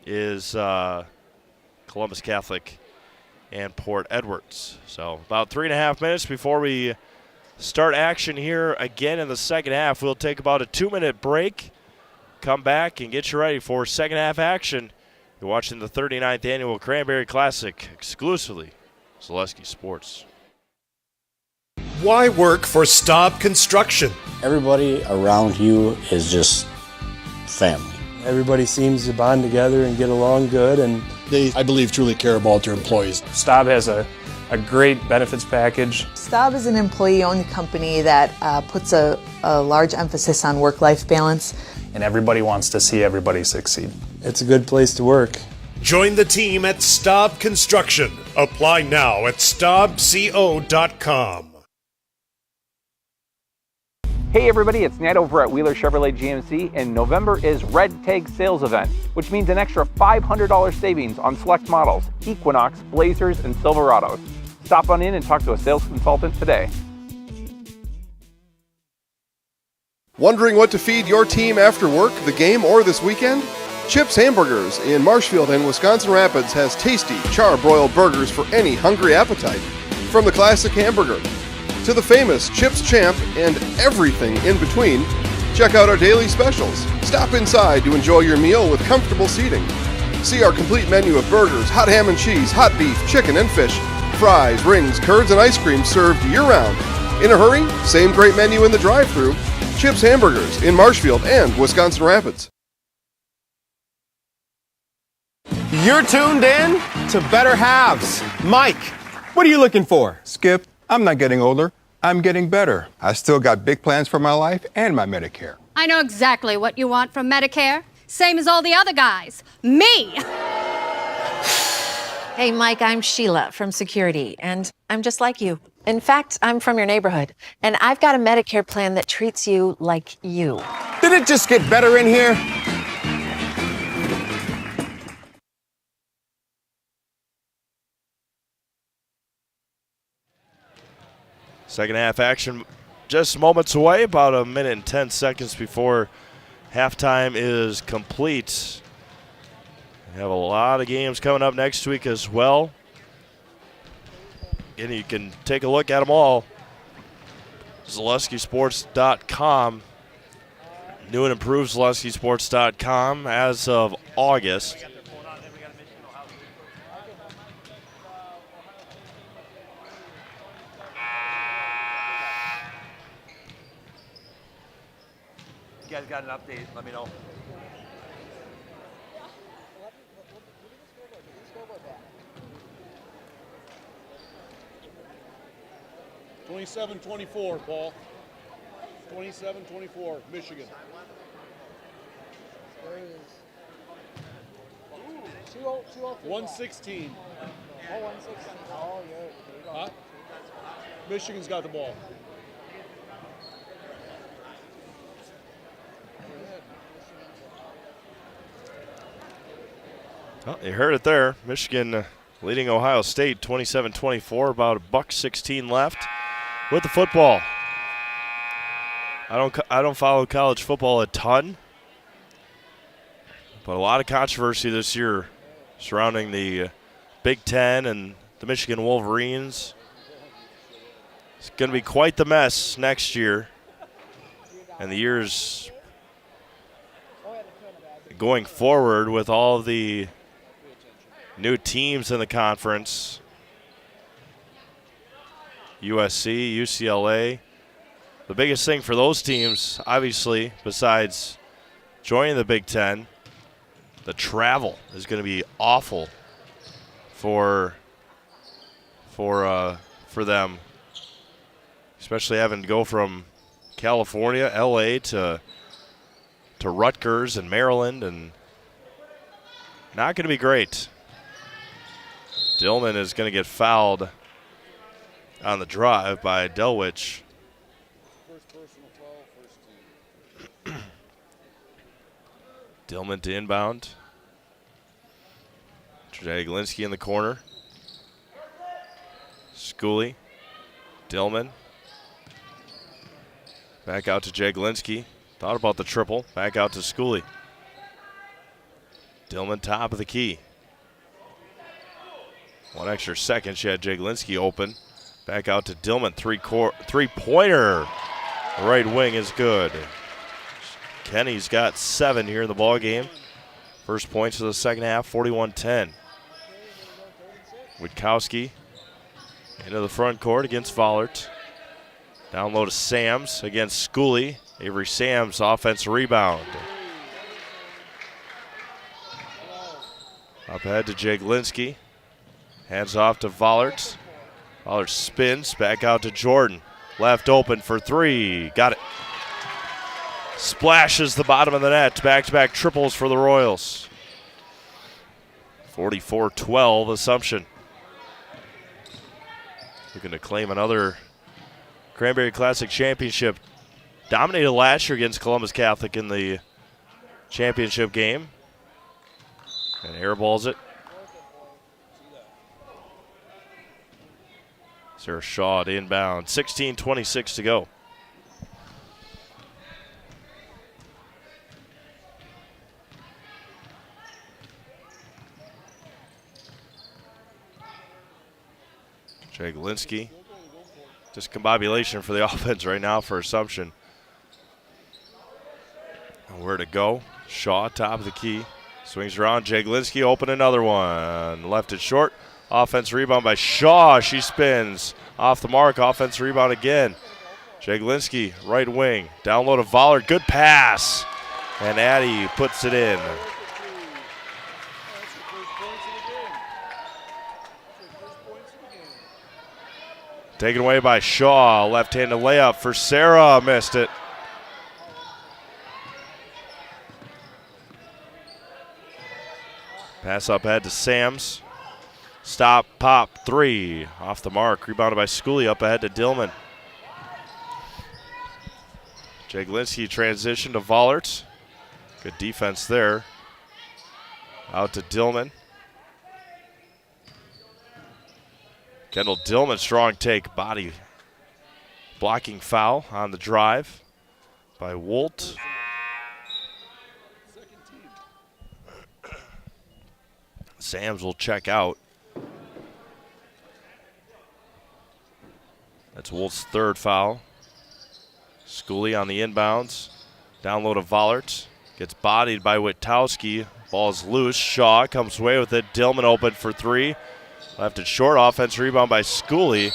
is Columbus Catholic and Port Edwards. So about 3.5 minutes before we start action here again in the second half. We'll take about a 2-minute break, come back, and get you ready for second half action. You're watching the 39th Annual Cranberry Classic exclusively Zaleski Sports. Why work for Staub Construction? Everybody around you is just family. Everybody seems to bond together and get along good, and they, I believe, truly care about their employees. Staub has a great benefits package. Staub is an employee-owned company that puts a large emphasis on work-life balance. And everybody wants to see everybody succeed. It's a good place to work. Join the team at Staub Construction. Apply now at staubco.com. Hey everybody, it's Ned over at Wheeler Chevrolet GMC, and November is Red Tag Sales Event, which means an extra $500 savings on select models, Equinox, Blazers, and Silverados. Stop on in and talk to a sales consultant today. Wondering what to feed your team after work, the game, or this weekend? Chips Hamburgers in Marshfield and Wisconsin Rapids has tasty char-broiled burgers for any hungry appetite. From the classic hamburger to the famous Chips Champ and everything in between, check out our daily specials. Stop inside to enjoy your meal with comfortable seating. See our complete menu of burgers, hot ham and cheese, hot beef, chicken and fish, fries, rings, curds, and ice cream served year-round. In a hurry? Same great menu in the drive-thru. Chips Hamburgers in Marshfield and Wisconsin Rapids. You're tuned in to Better Halves. Mike, what are you looking for? Skip, I'm not getting older. I'm getting better. I still got big plans for my life and my Medicare. I know exactly what you want from Medicare. Same as all the other guys. Me! Hey, Mike, I'm Sheila from Security, and I'm just like you. In fact, I'm from your neighborhood, and I've got a Medicare plan that treats you like you. Did it just get better in here? Second half action just moments away, about a minute and 10 seconds before halftime is complete. We have a lot of games coming up next week as well. Again, you can take a look at them all. ZaleskiSports.com. New and improved ZaleskiSports.com as of August. You guys got an update, let me know. (27-24), Paul. 27-24, Michigan. There it is. 116. Oh, 116. Oh, yeah. There you go. Huh? Michigan's got the ball. Well, you heard it there. Michigan leading Ohio State 27-24, about a $1:16 left with the football. I don't follow college football a ton, but a lot of controversy this year surrounding the Big Ten and the Michigan Wolverines. It's going to be quite the mess next year, and the years going forward with all of the new teams in the conference. USC, UCLA. The biggest thing for those teams, obviously, besides joining the Big Ten, the travel is going to be awful for them, especially having to go from California, LA to Rutgers and Maryland, and not going to be great. Dillman is going to get fouled on the drive by Delwich. Dillman to inbound. Jaglinski in the corner. Schooley. Dillman. Back out to Jaglinski. Thought about the triple. Back out to Schooley. Dillman top of the key. One extra second. She had Jaglinski open. Back out to Dillman. Three-pointer. Right wing is good. Kenny's got 7 here in the ball game. First points of the second half, 41-10. Witkowski into the front court against Vollert. Down low to Sams against Schooley. Avery Sams, offensive rebound. Up ahead to Jaglinski. Hands off to Vollert. Vollert spins, back out to Jordan. Left open for 3. Got it. Splashes the bottom of the net. Back-to-back triples for the Royals. 44-12 Assumption. Looking to claim another Cranberry Classic championship. Dominated last year against Columbus Catholic in the championship game. And airballs it. Sarah Shaw to inbound. 16:26 to go. Jaglinski. Discombobulation for the offense right now for Assumption. And where to go? Shaw, top of the key. Swings around. Jaglinski, open another one. Left it short. Offense rebound by Shaw. She spins. Off the mark. Offense rebound again. Jaglinski, right wing. Down low to Vollert. Good pass. And Addy puts it in. Taken away by Shaw. Left-handed layup for Sarah. Missed it. Pass up ahead to Sams. Stop, pop, 3. Off the mark. Rebounded by Schooley up ahead to Dillman. Jaglinski transition to Vollert. Good defense there. Out to Dillman. Kendall Dillman, strong take, body Blocking foul on the drive by Wolt. Sams will check out. That's Wolt's third foul. Schooley on the inbounds. Down low to Vollert. Gets bodied by Witkowski. Ball's loose. Shaw comes away with it. Dillman open for three. Left it short. Offense rebound by Schooley.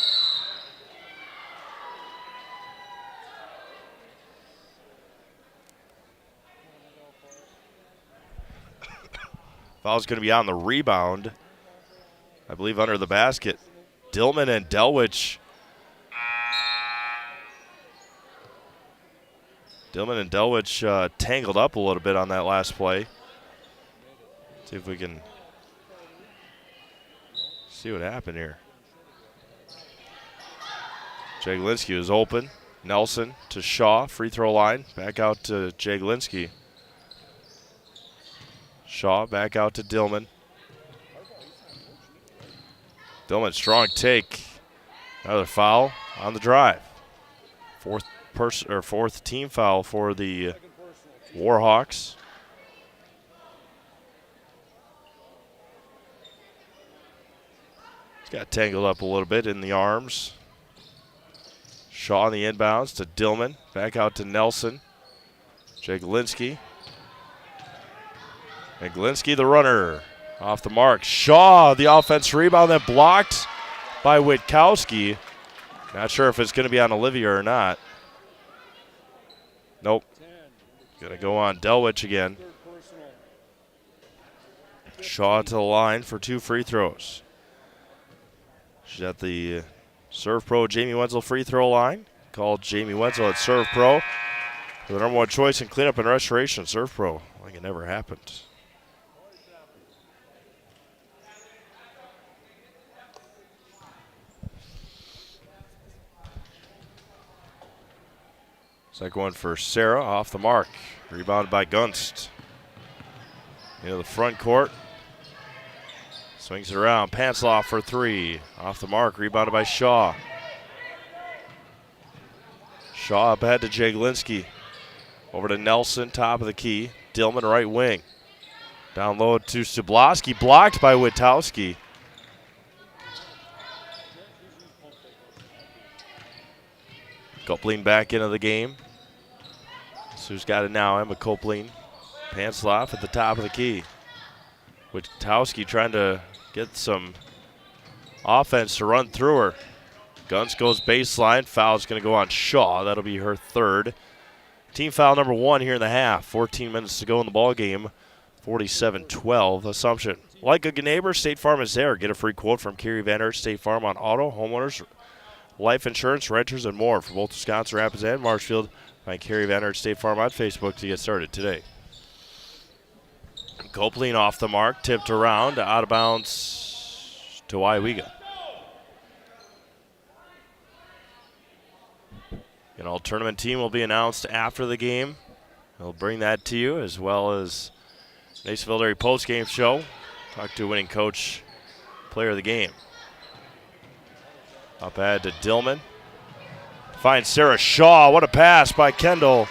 Foul's going to be on the rebound. I believe under the basket. Dillman and Delwich. Tangled up a little bit on that last play. See if we can see what happened here. Jaglinski is open. Nelson to Shaw, free throw line. Back out to Jaglinski. Shaw back out to Dillman. Dillman, strong take. Another foul on the drive. Fourth team foul for the Warhawks. He's got tangled up a little bit in the arms. Shaw on the inbounds to Dillman. Back out to Nelson. Jaglinski. And Glinsky, the runner, off the mark. Shaw, the offense rebound, then blocked by Witkowski. Not sure if it's going to be on Olivia or not. Nope. Going to go on Delwich again. Shaw to the line for two free throws. She's at the Serve Pro Jamie Wenzel free throw line. Called Jamie Wenzel at Serve Pro. The number one choice in cleanup and restoration, Serve Pro. Like it never happened. Second one for Sarah, off the mark. Rebounded by Gunst. Into the front court. Swings it around. Pantsloff for three. Off the mark, rebounded by Shaw. Shaw up ahead to Jaglinski. Over to Nelson, top of the key. Dillman, right wing. Down low to Subloski, blocked by Witkowski. Copeland back into the game. So who's got it now? Emma Copeland. Pantsloff at the top of the key. Witkowski trying to get some offense to run through her. Guns goes baseline. Foul's going to go on Shaw. That'll be her third. Team foul number one here in the half. 14 minutes to go in the ball game. 47-12 Assumption. Like a good neighbor, State Farm is there. Get a free quote from Kerry Van Aert State Farm on auto, homeowners, life insurance, renters, and more for both Wisconsin Rapids and Marshfield. Find Kerry Van Aert State Farm on Facebook to get started today. Copeland off the mark, tipped around, out of bounds to Weyauwega. An all tournament team will be announced after the game. We'll bring that to you, as well as Nationville Dairy post-game show. Talk to winning coach, player of the game. Up ahead to Dillman. Finds Sarah Shaw. What a pass by Kendall.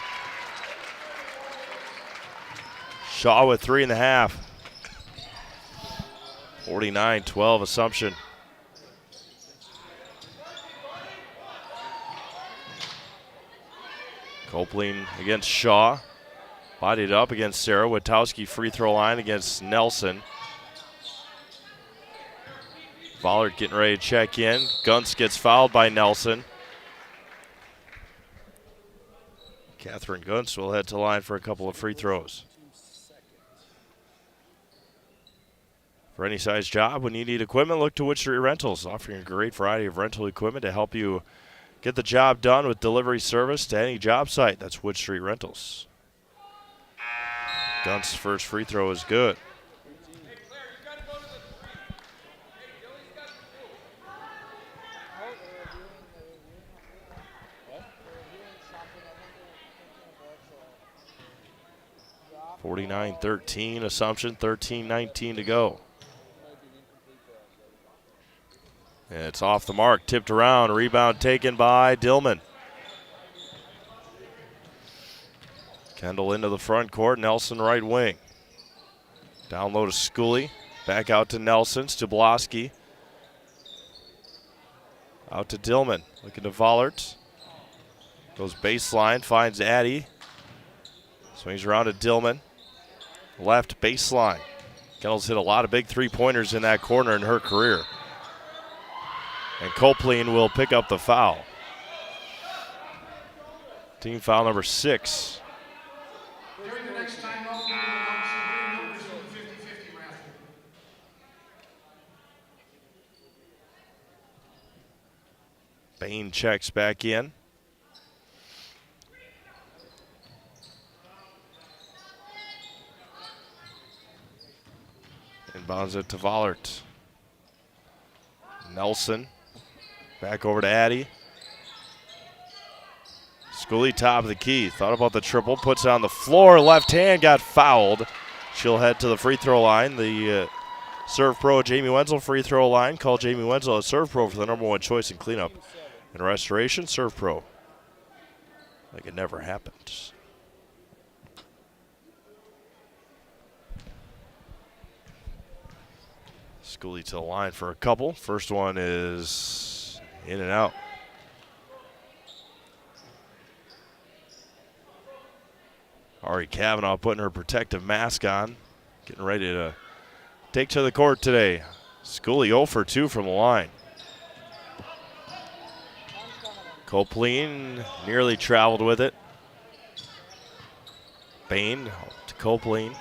Shaw with 3.5. 49-12 Assumption. Copeland against Shaw. Bodied up against Sarah. Witkowski free throw line against Nelson. Vollert getting ready to check in. Gunst gets fouled by Nelson. Catherine Gunst will head to line for a couple of free throws. For any size job, when you need equipment, look to Wood Street Rentals, offering a great variety of rental equipment to help you get the job done with delivery service to any job site. That's Wood Street Rentals. Gunst's first free throw is good. (49-13) Assumption, 13-19 to go. And it's off the mark, tipped around, rebound taken by Dillman. Kendall into the front court. Nelson right wing. Down low to Schooley. Back out to Nelson. Stubloski. Out to Dillman. Looking to Vollert. Goes baseline. Finds Addy. Swings around to Dillman. Left baseline. Kendall's hit a lot of big three-pointers in that corner in her career. And Copeland will pick up the foul. Team foul number 6. Bain checks back in. Inbounds it to Vollert. Nelson. Back over to Addy. Schooley top of the key. Thought about the triple. Puts it on the floor. Left hand got fouled. She'll head to the free throw line. The serve pro Jamie Wenzel free throw line. Call Jamie Wenzel a serve pro for the number 1 choice in cleanup and restoration. Serve pro. Like it never happened. Schooley to the line for a couple. First one is in and out. Ari Kavanaugh putting her protective mask on. Getting ready to take to the court today. Schooley 0 for 2 from the line. Copeland nearly traveled with it. Bain to Copeland.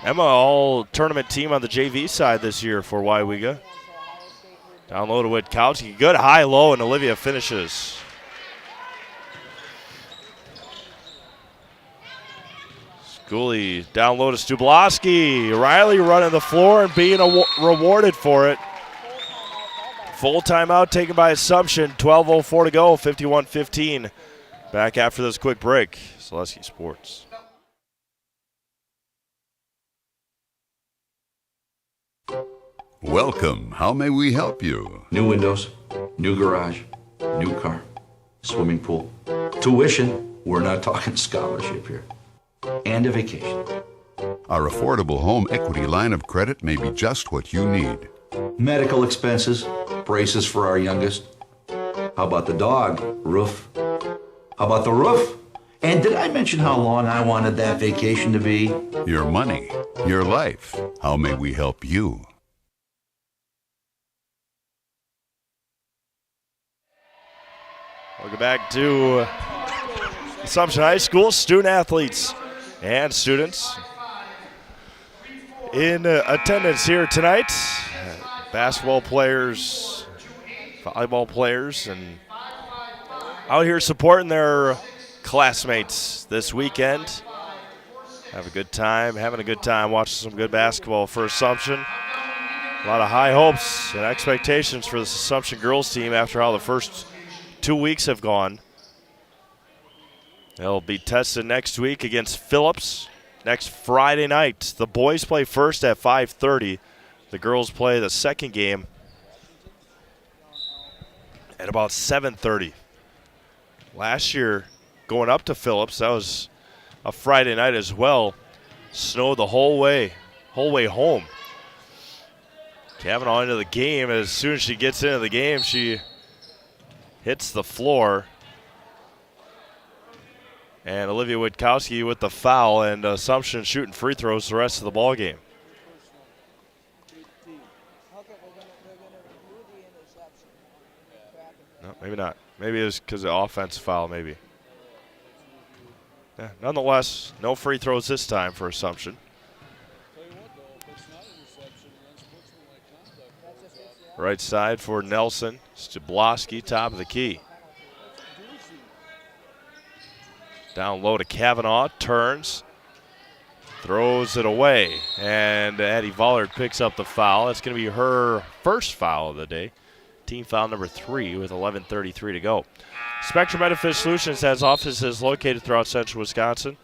Emma all tournament team on the JV side this year for Weyauwega. Down low to Witkowski. Good high low, and Olivia finishes. Schooley down low to Stubloski. Riley running the floor and being rewarded for it. Full timeout taken by Assumption. 12:04 to go, 51-15. Back after this quick break. Selesky Sports. Welcome. How may we help you? New windows, new garage, new car, swimming pool, tuition. We're not talking scholarship here. And a vacation. Our affordable home equity line of credit may be just what you need. Medical expenses, braces for our youngest. How about the dog? Roof. How about the roof? And did I mention how long I wanted that vacation to be? Your money, your life. How may we help you? Welcome back to Assumption High School. Student athletes and students in attendance here tonight. Basketball players, volleyball players, and out here supporting their classmates this weekend. Having a good time watching some good basketball for Assumption. A lot of high hopes and expectations for this Assumption girls team after how the first 2 weeks have gone. They'll be tested next week against Phillips next Friday night. The boys play first at 5:30. The girls play the second game at about 7:30. Last year, going up to Phillips, that was a Friday night as well. Snowed the whole way home. Kavanaugh into the game. As soon as she gets into the game, she hits the floor. And Olivia Witkowski with the foul, and Assumption shooting free throws the rest of the ball game. No, maybe not. Maybe it was because of offensive foul, maybe. Yeah, nonetheless, no free throws this time for Assumption. Right side for Nelson. Stubloski, top of the key. Down low to Kavanaugh, turns, throws it away, and Addie Vollert picks up the foul. It's going to be her first foul of the day. Team foul number 3 with 11:33 to go. Spectrum Benefit Solutions has offices located throughout central Wisconsin.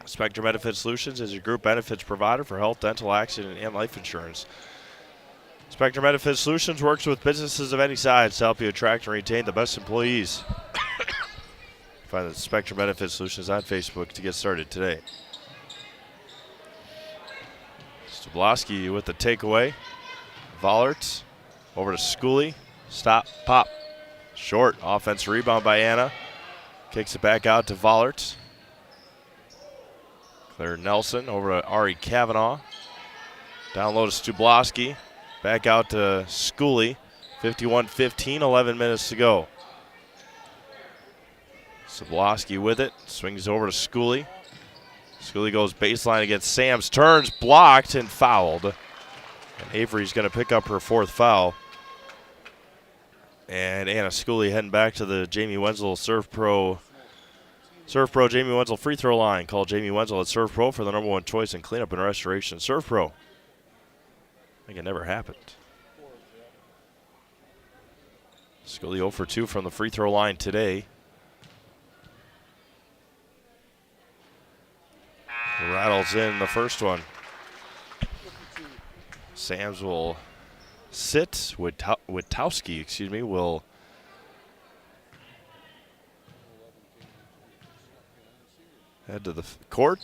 Spectrum Benefit Solutions is your group benefits provider for health, dental, accident, and life insurance. Spectrum Benefit Solutions works with businesses of any size to help you attract and retain the best employees. Find the Spectrum Benefit Solutions on Facebook to get started today. Stablowski with the takeaway. Vollert over to Schooley. Stop, pop. Short. Offense rebound by Anna. Kicks it back out to Vollert. Claire Nelson over to Ari Kavanaugh. Down low to Stablowski. Back out to Schooley. 51-15, 11 minutes to go. Stablowski with it. Swings over to Schooley. Schooley goes baseline against Sams. Turns, blocked, and fouled. And Avery's going to pick up her fourth foul. And Anna Schooley heading back to the Jamie Wenzel Serve Pro Jamie Wenzel free throw line. Call Jamie Wenzel at Serve Pro for the number one choice in cleanup and restoration. Serve Pro. I think it never happened. Schooley 0 for 2 from the free throw line today. Rattles in the first one. Sams will sit. Witkowski, will head to the court.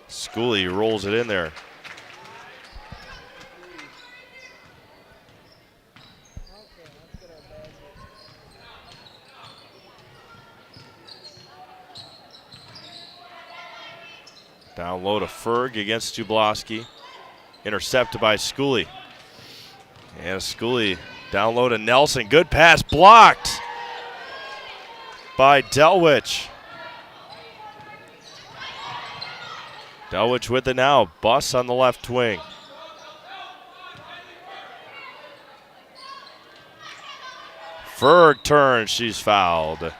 Schooley rolls it in there. Down low to Ferg against Stablowski. Intercepted by Schooley. And Schooley down low to Nelson. Good pass, blocked by Delwich. Delwich with it now. Buss on the left wing. Ferg turns, she's fouled.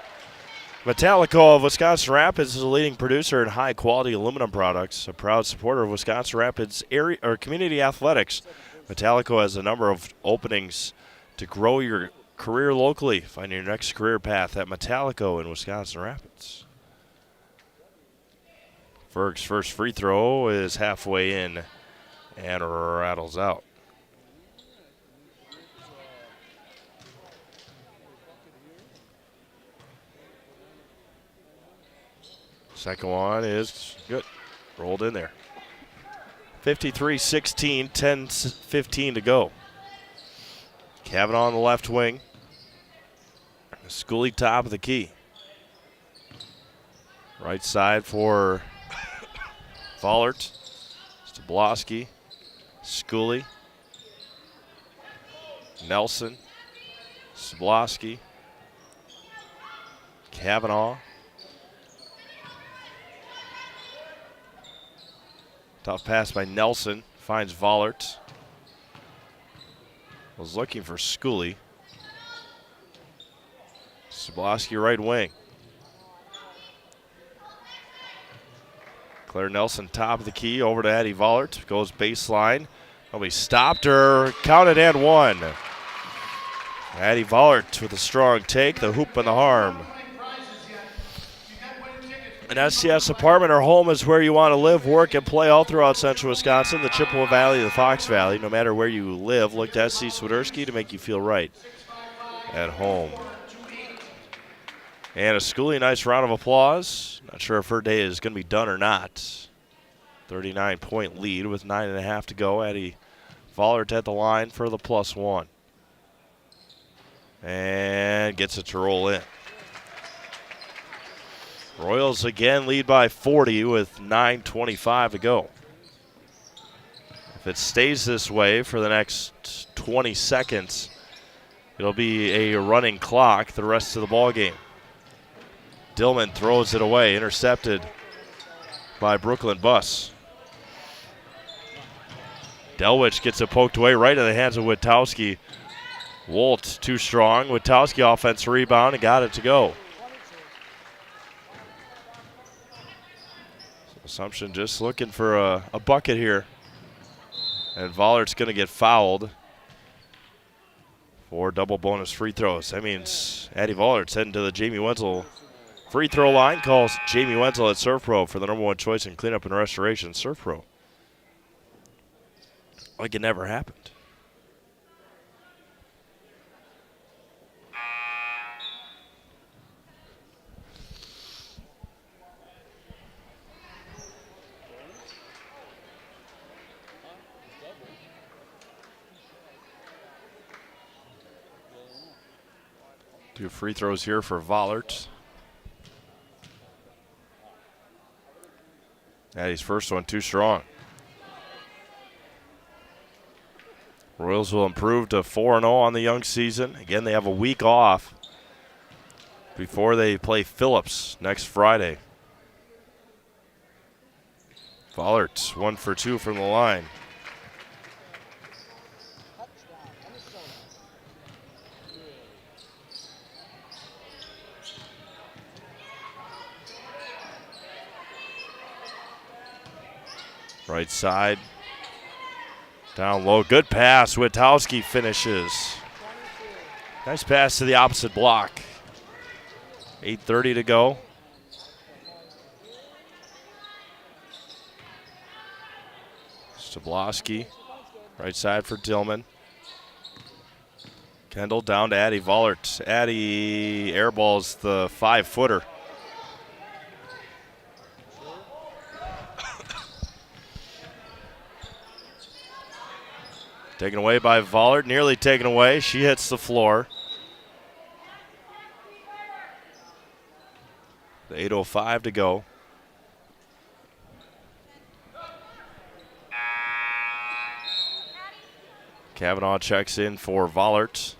Metallico of Wisconsin Rapids is a leading producer in high-quality aluminum products, a proud supporter of Wisconsin Rapids area or community athletics. Metallico has a number of openings to grow your career locally. Find your next career path at Metallico in Wisconsin Rapids. Ferg's first free throw is halfway in and rattles out. Second one is good. Rolled in there. 53-16, 10-15 to go. Kavanaugh on the left wing. Schooley top of the key. Right side for Vollert. Stablowski. Schooley. Nelson. Stablowski. Kavanaugh. Tough pass by Nelson. Finds Vollert. Was looking for Schooley. Stablowski right wing. Claire Nelson top of the key. Over to Addie Vollert. Goes baseline. Nobody stopped her. Counted and one. Addie Vollert with a strong take. The hoop and the harm. An SCS apartment or home is where you want to live, work, and play all throughout central Wisconsin, the Chippewa Valley, the Fox Valley. No matter where you live, look to SC Swiderski to make you feel right at home. And a Schooley, nice round of applause. Not sure if her day is going to be done or not. 39-point lead with 9.5 to go. Addie Vollert at the line for the +1. And gets it to roll in. Royals again lead by 40 with 9:25 to go. If it stays this way for the next 20 seconds, it'll be a running clock the rest of the ball game. Dillman throws it away, intercepted by Brooklyn Buss. Delwich gets it poked away right in the hands of Witkowski. Wolt too strong. Witkowski offense rebound and got it to go. Assumption just looking for a bucket here. And Vollert's going to get fouled for double bonus free throws. That means Addie Vollert's heading to the Jamie Wenzel free throw line. Calls Jamie Wenzel at Serve Pro for the number one choice in cleanup and restoration. Serve Pro. Like it never happened. 2 free throws here for Vollert. His first one too strong. Royals will improve to 4-0 on the young season. Again, they have a week off before they play Phillips next Friday. Vollert 1 for 2 from the line. Right side. Down low. Good pass. Weyauwega finishes. Nice pass to the opposite block. 8:30 to go. Stablowski. Right side for Dillman. Kendall down to Addy Vollert. Addy airballs the 5-footer. Taken away by Vollert, nearly taken away. She hits the floor. 8:05 to go. Kavanaugh checks in for Vollert.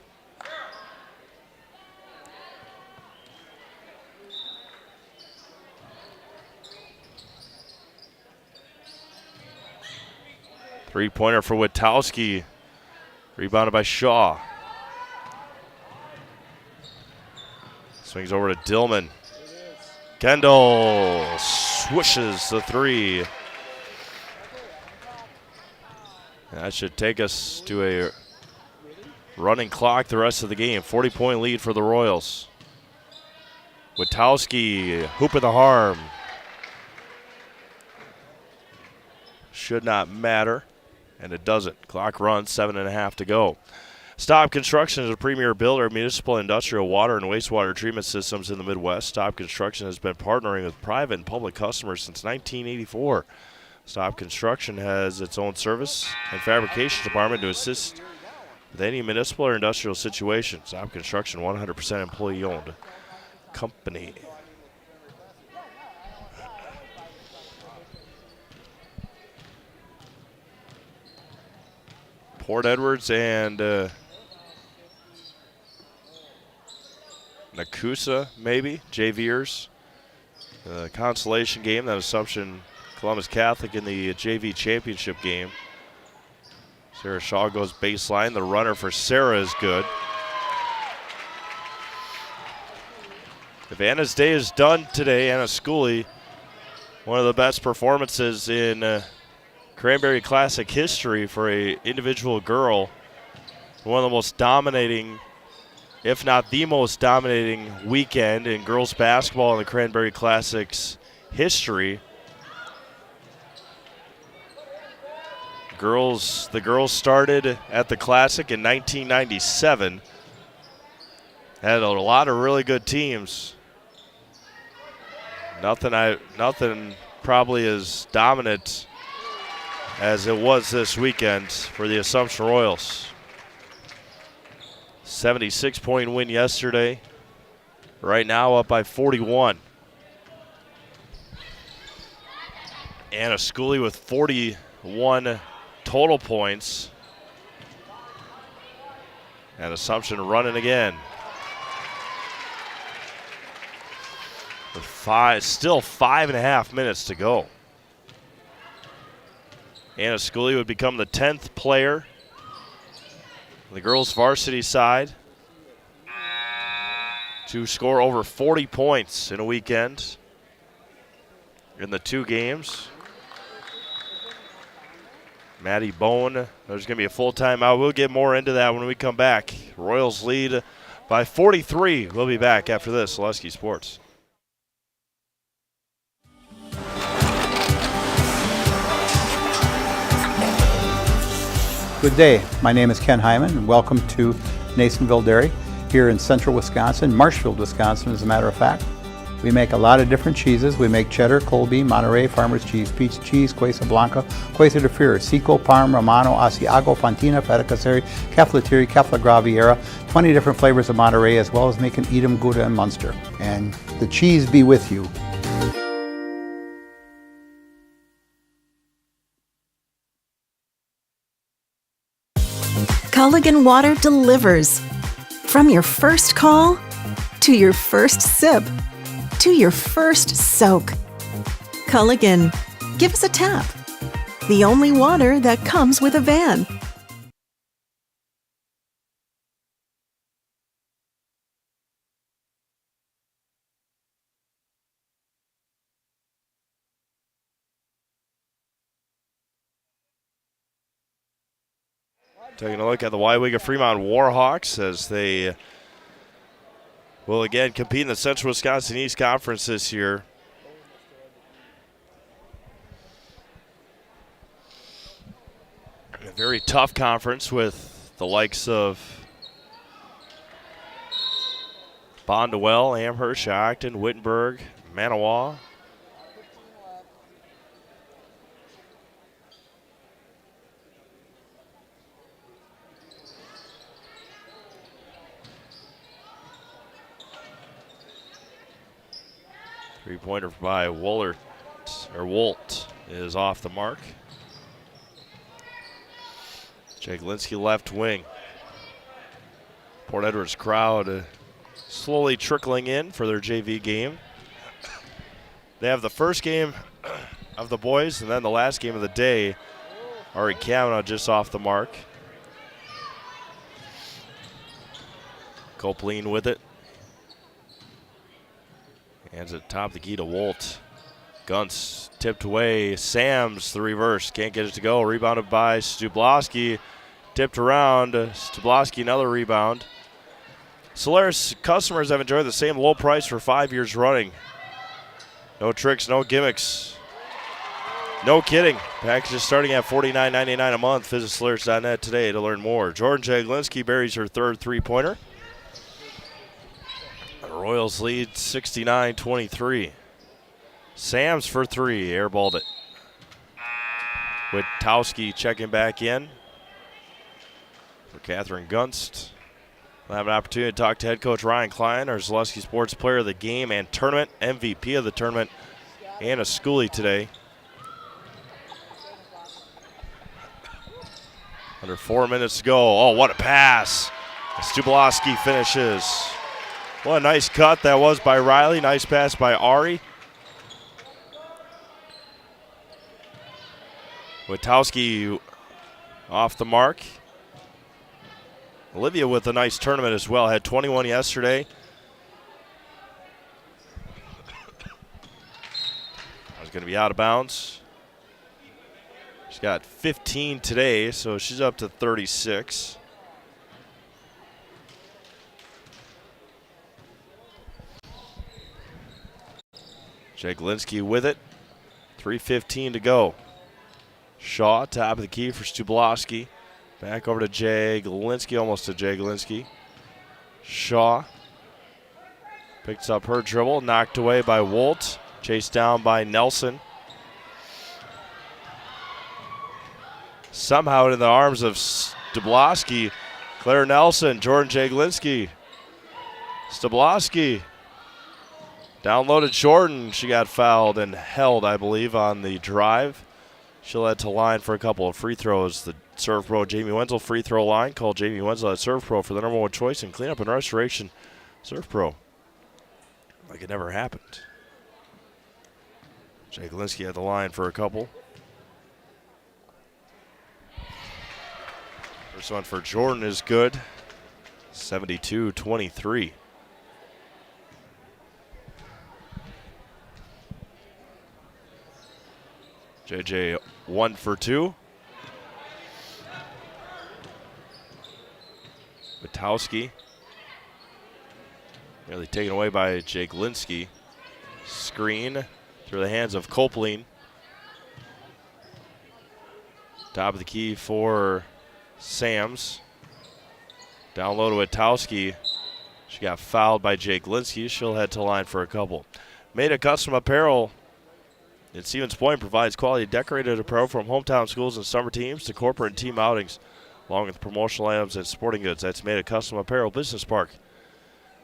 Three-pointer for Weyauwega. Rebounded by Shaw. Swings over to Dillman. Kendall swishes the 3. That should take us to a running clock the rest of the game. 40-point lead for the Royals. Weyauwega, hoop of the harm. Should not matter. And it doesn't. Clock runs, 7.5 to go. Staub Construction is a premier builder of municipal, industrial, water, and wastewater treatment systems in the Midwest. Staub Construction has been partnering with private and public customers since 1984. Staub Construction has its own service and fabrication department to assist with any municipal or industrial situation. Staub Construction, 100% employee-owned company. Port Edwards and Nakusa, maybe, JVers. Consolation game, that Assumption Columbus Catholic in the JV championship game. Sarah Shaw goes baseline. The runner for Sarah is good. If Anna's day is done today, Anna Schooley, one of the best performances in Cranberry Classic history for an individual girl. One of the most dominating, if not the most dominating weekend in girls basketball in the Cranberry Classic's history. The girls started at the Classic in 1997. Had a lot of really good teams. Nothing probably as dominant as it was this weekend for the Assumption Royals. 76-point win yesterday. Right now up by 41. Anna Schooley with 41 total points. And Assumption running again. With still 5.5 minutes to go. Anna Schooley would become the 10th player on the girls' varsity side to score over 40 points in a weekend in the 2 games. Maddie Bone, there's going to be a full timeout. We'll get more into that when we come back. Royals lead by 43. We'll be back after this. Aleski Sports. Good day. My name is Ken Hyman, and welcome to Nasonville Dairy here in central Wisconsin, Marshfield, Wisconsin, as a matter of fact. We make a lot of different cheeses. We make cheddar, Colby, Monterey, Farmer's Cheese, Peach Cheese, Quesa Blanca, Quesa de Fir, Seco, Parm, Romano, Asiago, Fontina, Feta Caseri, Caflateri, Cafla Graviera, 20 different flavors of Monterey, as well as making Edam, Gouda, and Munster. And the cheese be with you. Culligan Water delivers. From your first call, to your first sip, to your first soak. Culligan, give us a tap. The only water that comes with a van. Taking a look at the Weyauwega-Fremont Warhawks as they will again compete in the Central Wisconsin East Conference this year. A very tough conference with the likes of Bondwell, Amherst, Acton, Wittenberg, Manawa. Three-pointer by Wolt is off the mark. Jake Linsky left wing. Port Edwards crowd slowly trickling in for their JV game. They have the first game of the boys and then the last game of the day. Ari Kavanaugh just off the mark. Copeland with it. Hands it top of the key to Wolt. Gunts tipped away. Sams the reverse. Can't get it to go. Rebounded by Stubloski. Tipped around. Stubloski another rebound. Solaris customers have enjoyed the same low price for 5 years running. No tricks, no gimmicks. No kidding. Packages starting at $49.99 a month. Visit Solaris.net today to learn more. Jordan Jaglinski buries her third three-pointer. The Royals lead 69-23. Sams for three, airballed it. Witkowski checking back in for Catherine Gunst. We'll have an opportunity to talk to head coach Ryan Klein, our Zaleski Sports Player of the Game and Tournament, MVP of the tournament, and a schoolie today. Under 4 minutes to go. Oh, what a pass. Stubloski finishes. What a nice cut that was by Riley. Nice pass by Ari. Witkowski off the mark. Olivia with a nice tournament as well. Had 21 yesterday. I was going to be out of bounds. She's got 15 today, so she's up to 36. Jaglinski with it. 3:15 to go. Shaw, top of the key for Stubloski. Back over to Jaglinski, almost to Jaglinski. Shaw picks up her dribble, knocked away by Wolt. Chased down by Nelson. Somehow in the arms of Stubloski. Claire Nelson, Jordan Jaglinski. Stubloski. Downloaded Jordan. She got fouled and held, I believe, on the drive. She'll head to line for a couple of free throws. The Serve Pro Jamie Wenzel free throw line. Call Jamie Wenzel at Serve Pro for the number one choice in cleanup and restoration. Serve Pro. Like it never happened. Jaglinski at the line for a couple. First one for Jordan is good. 72-23. JJ 1 for 2. Witkowski. Nearly taken away by Jaglinski. Screen through the hands of Copeland. Top of the key for Sams. Down low to Witkowski. She got fouled by Jaglinski. She'll head to line for a couple. Made a Custom Apparel in Stevens Point provides quality decorated apparel from hometown schools and summer teams to corporate and team outings, along with promotional items and sporting goods. That's Made a Custom Apparel Business Park.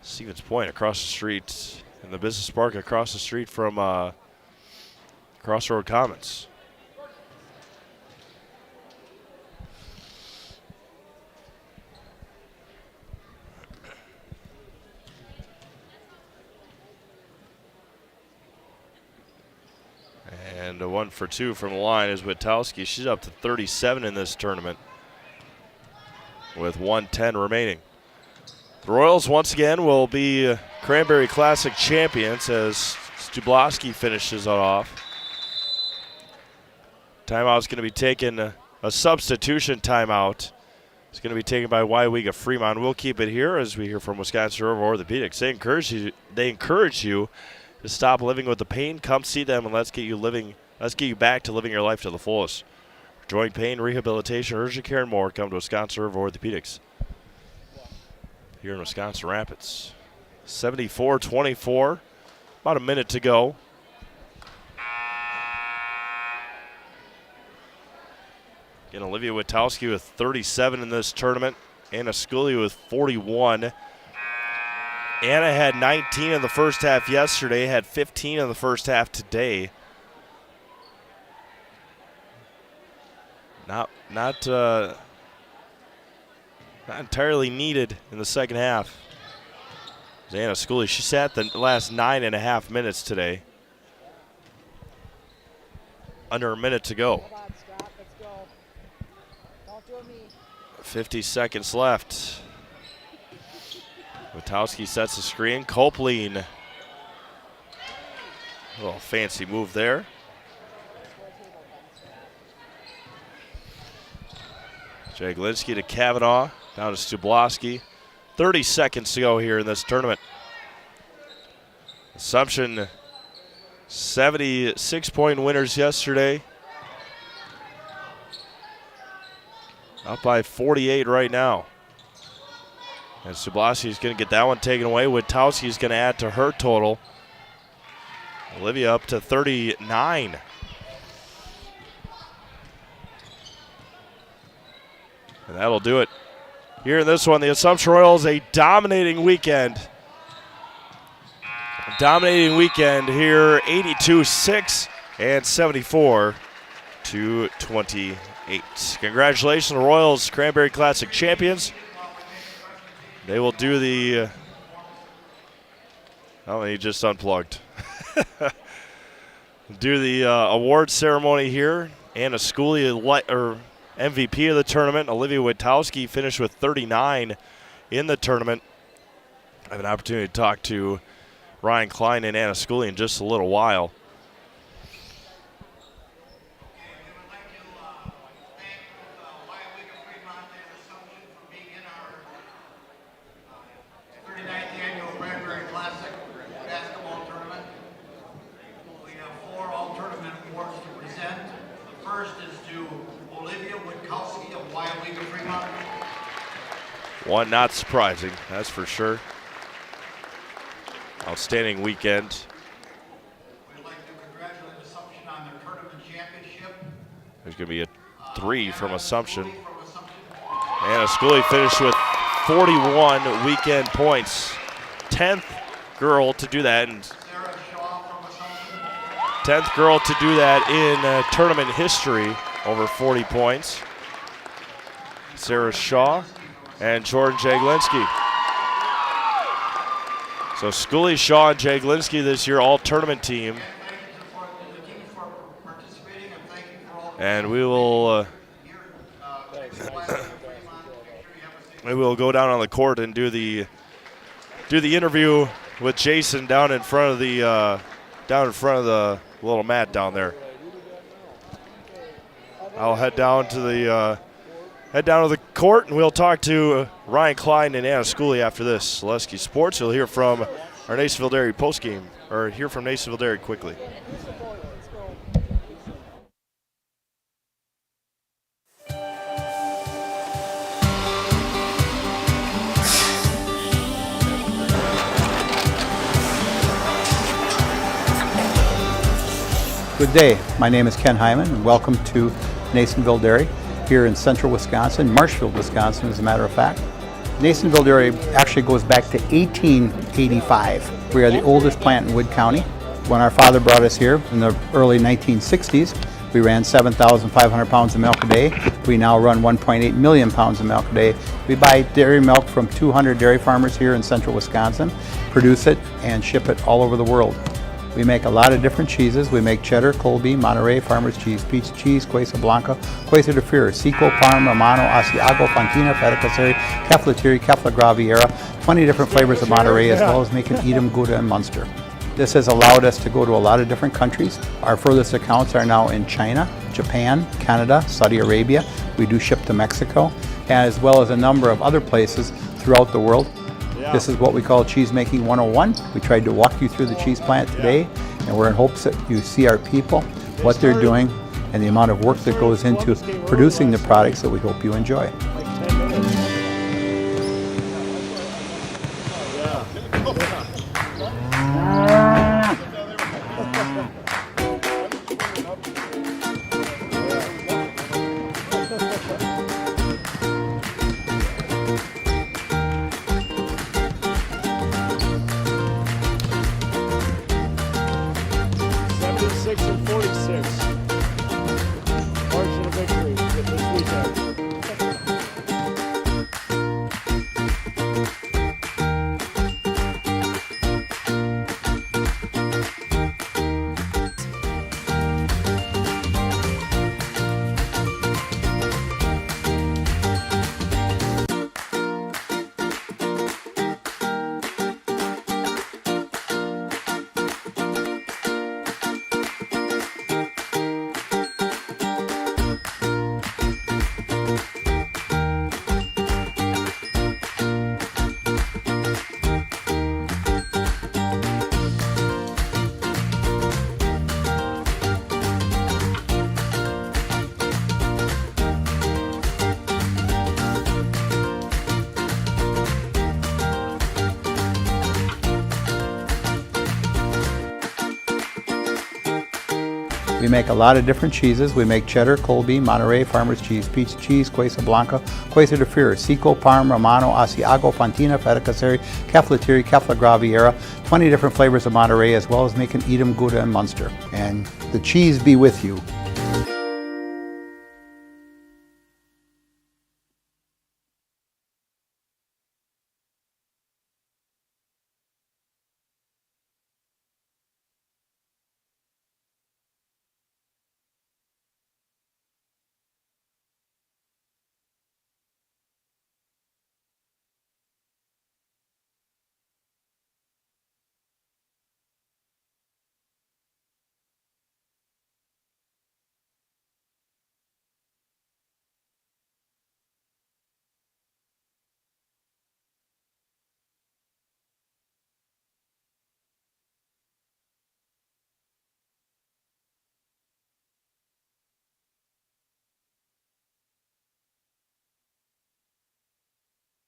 Stevens Point across the street, in the business park across the street from Crossroad Commons. And a 1 for 2 from the line is Witkowski. She's up to 37 in this tournament with 1:10 remaining. The Royals once again will be Cranberry Classic champions as Stubloski finishes it off. Timeout is going to be taken, a substitution timeout. It's going to be taken by Weyauwega-Fremont. We'll keep it here as we hear from Wisconsin River Orthopedics. They encourage you to stop living with the pain. Come see them and let's get you back to living your life to the fullest. For joint pain, rehabilitation, urgent care, and more, come to Wisconsin River Orthopedics here in Wisconsin Rapids. 74-24, about a minute to go. Again, Olivia Witkowski with 37 in this tournament. Anna Scully with 41. Anna had 19 in the first half yesterday, had 15 in the first half today. Not entirely needed in the second half. Anna Scully, she sat the last 9.5 minutes today. Under a minute to go. 50 seconds left. Witkowski sets the screen. Copeland. A little fancy move there. Jaglinski to Kavanaugh. Down to Stubloski. 30 seconds to go here in this tournament. Assumption 76-point winners yesterday. Up by 48 right now. And Stubloski is going to get that one taken away. Witkowski is going to add to her total. Olivia up to 39. And that'll do it. Here in this one, the Assumption Royals, a dominating weekend. Dominating weekend here, 82-6 and 74-28. Congratulations, the Royals, Cranberry Classic champions. They will do the, he just unplugged. Do the award ceremony here. Anna Scully, MVP of the tournament. Olivia Witkowski finished with 39 in the tournament. I have an opportunity to talk to Ryan Klein and Anna Scully in just a little while. One not surprising, that's for sure. Outstanding weekend. We'd like to congratulate Assumption on their tournament championship. There's going to be a 3 from Assumption. Anna Scully finished with 41 weekend points. 10th girl to do that. And 10th girl to do that in tournament history, over 40 points. Sarah Shaw and Jordan Jaglinski. So Scully, Shaw, and Jaglinski this year, all tournament team. And we will go down on the court and do the interview with Jason down in front of the little mat down there. I'll head down to the court, and we'll talk to Ryan Klein and Anna Scully after this. Zaleski Sports, you'll hear from our Nacerville Dairy postgame, or hear from Nacerville Dairy quickly. Good day. My name is Ken Hyman, and welcome to Nasonville Dairy here in central Wisconsin, Marshfield, Wisconsin, as a matter of fact. Nasonville Dairy actually goes back to 1885. We are the oldest plant in Wood County. When our father brought us here in the early 1960s, we ran 7,500 pounds of milk a day. We now run 1.8 million pounds of milk a day. We buy dairy milk from 200 dairy farmers here in central Wisconsin, produce it, and ship it all over the world. We make a lot of different cheeses. We make cheddar, Colby, Monterey, Farmer's Cheese, Peach Cheese, Quesa Blanca, Quesa de Fir, Seco, Parm, Romano, Asiago, Fontina, Feta Caseri, Cafetieri, Kefla Graviera, 20 different flavors of Monterey, as well as making Edam, Gouda, and Munster. This has allowed us to go to a lot of different countries. Our furthest accounts are now in China, Japan, Canada, Saudi Arabia. We do ship to Mexico, as well as a number of other places throughout the world. This is what we call Cheese Making 101. We tried to walk you through the cheese plant today, and we're in hopes that you see our people, what they're doing, and the amount of work that goes into producing the products that we hope you enjoy. And 46. Margin of victory this weekend. We make a lot of different cheeses. We make cheddar, Colby, Monterey, Farmer's Cheese, Peach Cheese, Quesa Blanca, Quesa de Fir, Seco, Parm, Romano, Asiago, Fontina, Feta Caseri, Cafetieri, Kefla Graviera, 20 different flavors of Monterey, as well as making Edam, Gouda, and Munster. And the cheese be with you.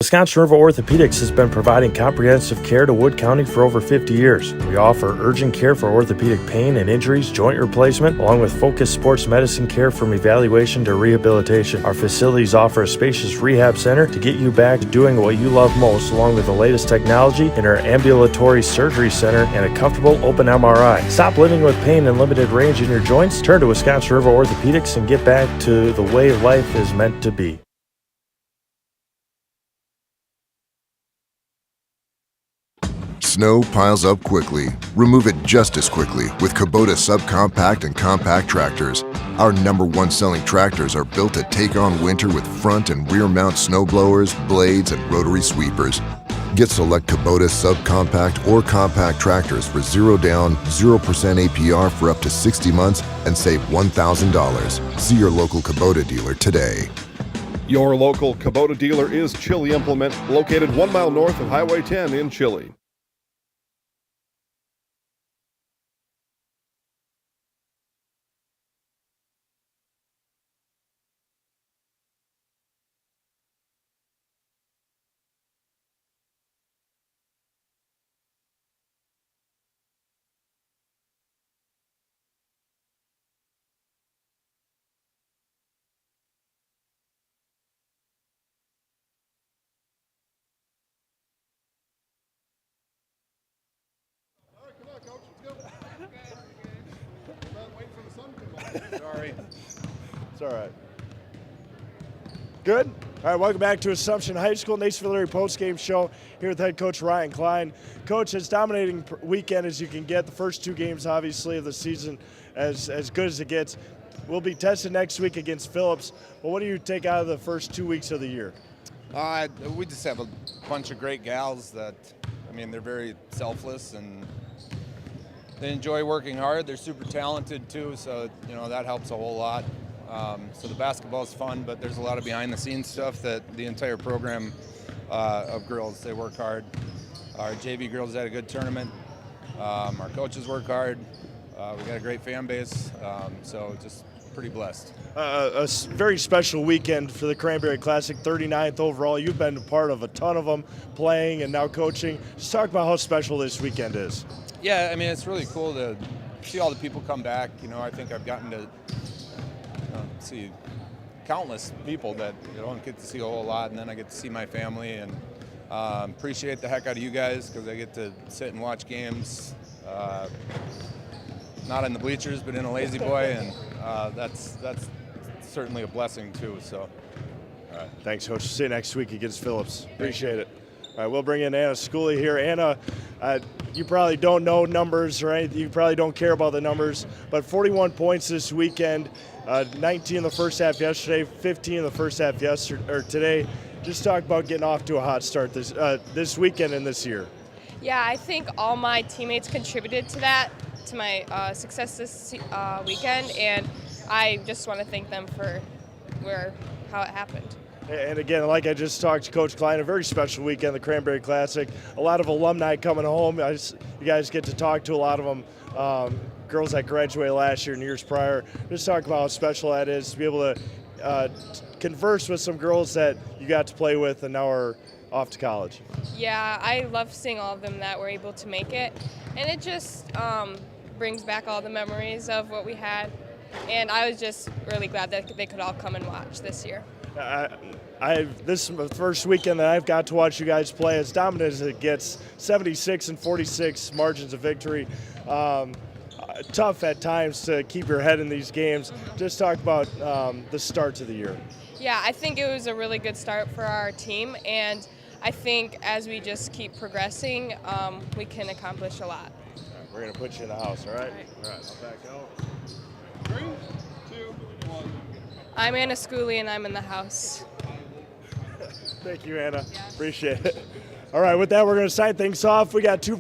Wisconsin River Orthopedics has been providing comprehensive care to Wood County for over 50 years. We offer urgent care for orthopedic pain and injuries, joint replacement, along with focused sports medicine care from evaluation to rehabilitation. Our facilities offer a spacious rehab center to get you back to doing what you love most, along with the latest technology in our ambulatory surgery center and a comfortable open MRI. Stop living with pain and limited range in your joints. Turn to Wisconsin River Orthopedics and get back to the way life is meant to be. Snow piles up quickly. Remove it just as quickly with Kubota subcompact and compact tractors. Our #1 selling tractors are built to take on winter with front and rear mount snow blowers, blades, and rotary sweepers. Get select Kubota subcompact or compact tractors for 0 down, 0% APR for up to 60 months and save $1,000. See your local Kubota dealer today. Your local Kubota dealer is Chili Implement, located 1 mile north of Highway 10 in Chili. Sorry. It's all right. Good? All right, welcome back to Assumption High School Nationville Area Post-Game Show here with head coach Ryan Klein. Coach, as dominating weekend as you can get, the first 2 games, obviously, of the season as good as it gets. We'll be tested next week against Phillips. But what do you take out of the first 2 weeks of the year? We just have a bunch of great gals that, I mean, they're very selfless and they enjoy working hard. They're super talented too, so you know that helps a whole lot. So the basketball is fun, but there's a lot of behind-the-scenes stuff that the entire program of girls, they work hard. Our JV girls had a good tournament. Our coaches work hard. We got a great fan base, so just pretty blessed. A very special weekend for the Cranberry Classic, 39th overall. You've been a part of a ton of them, playing and now coaching. Just talk about how special this weekend is. Yeah, I mean, it's really cool to see all the people come back. You know, I think I've gotten to see countless people that you don't get to see a whole lot, and then I get to see my family, and appreciate the heck out of you guys because I get to sit and watch games, not in the bleachers, but in a lazy boy, and that's certainly a blessing too. So, all right, thanks, Coach. See you next week against Phillips. Appreciate it. All right, we'll bring in Anna Schooley here. Anna, you probably don't know numbers, right? You probably don't care about the numbers, but 41 points this weekend, 19 in the first half yesterday, 15 in the first half today. Just talk about getting off to a hot start this weekend and this year. Yeah, I think all my teammates contributed to that, to my success this weekend, and I just want to thank them for how it happened. And again, like I just talked to Coach Klein, a very special weekend, the Cranberry Classic. A lot of alumni coming home. You guys get to talk to a lot of them, girls that graduated last year and years prior. Just talk about how special that is to be able to converse with some girls that you got to play with and now are off to college. Yeah, I love seeing all of them that were able to make it, and it just brings back all the memories of what we had. And I was just really glad that they could all come and watch this year. This is the first weekend that I've got to watch you guys play as dominant as it gets, 76 and 46 margins of victory. Tough at times to keep your head in these games. Just talk about the start to the year. Yeah, I think it was a really good start for our team, and I think as we just keep progressing, we can accomplish a lot. Right, we're going to put you in the house, all right? All right, I'll back out. 3, 2, 1. I'm Anna Schooley, and I'm in the house. Thank you, Anna. Yes. Appreciate it. All right, with that, we're going to sign things off. We got two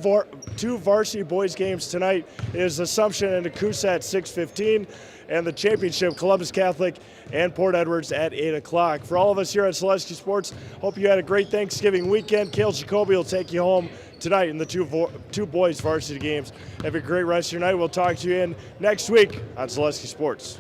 varsity boys games tonight. It is Assumption and Nakusa at 6:15, and the championship, Columbus Catholic and Port Edwards at 8 o'clock. For all of us here at Selesky Sports, hope you had a great Thanksgiving weekend. Cale Jacoby will take you home tonight in the two boys varsity games. Have a great rest of your night. We'll talk to you in next week on Selesky Sports.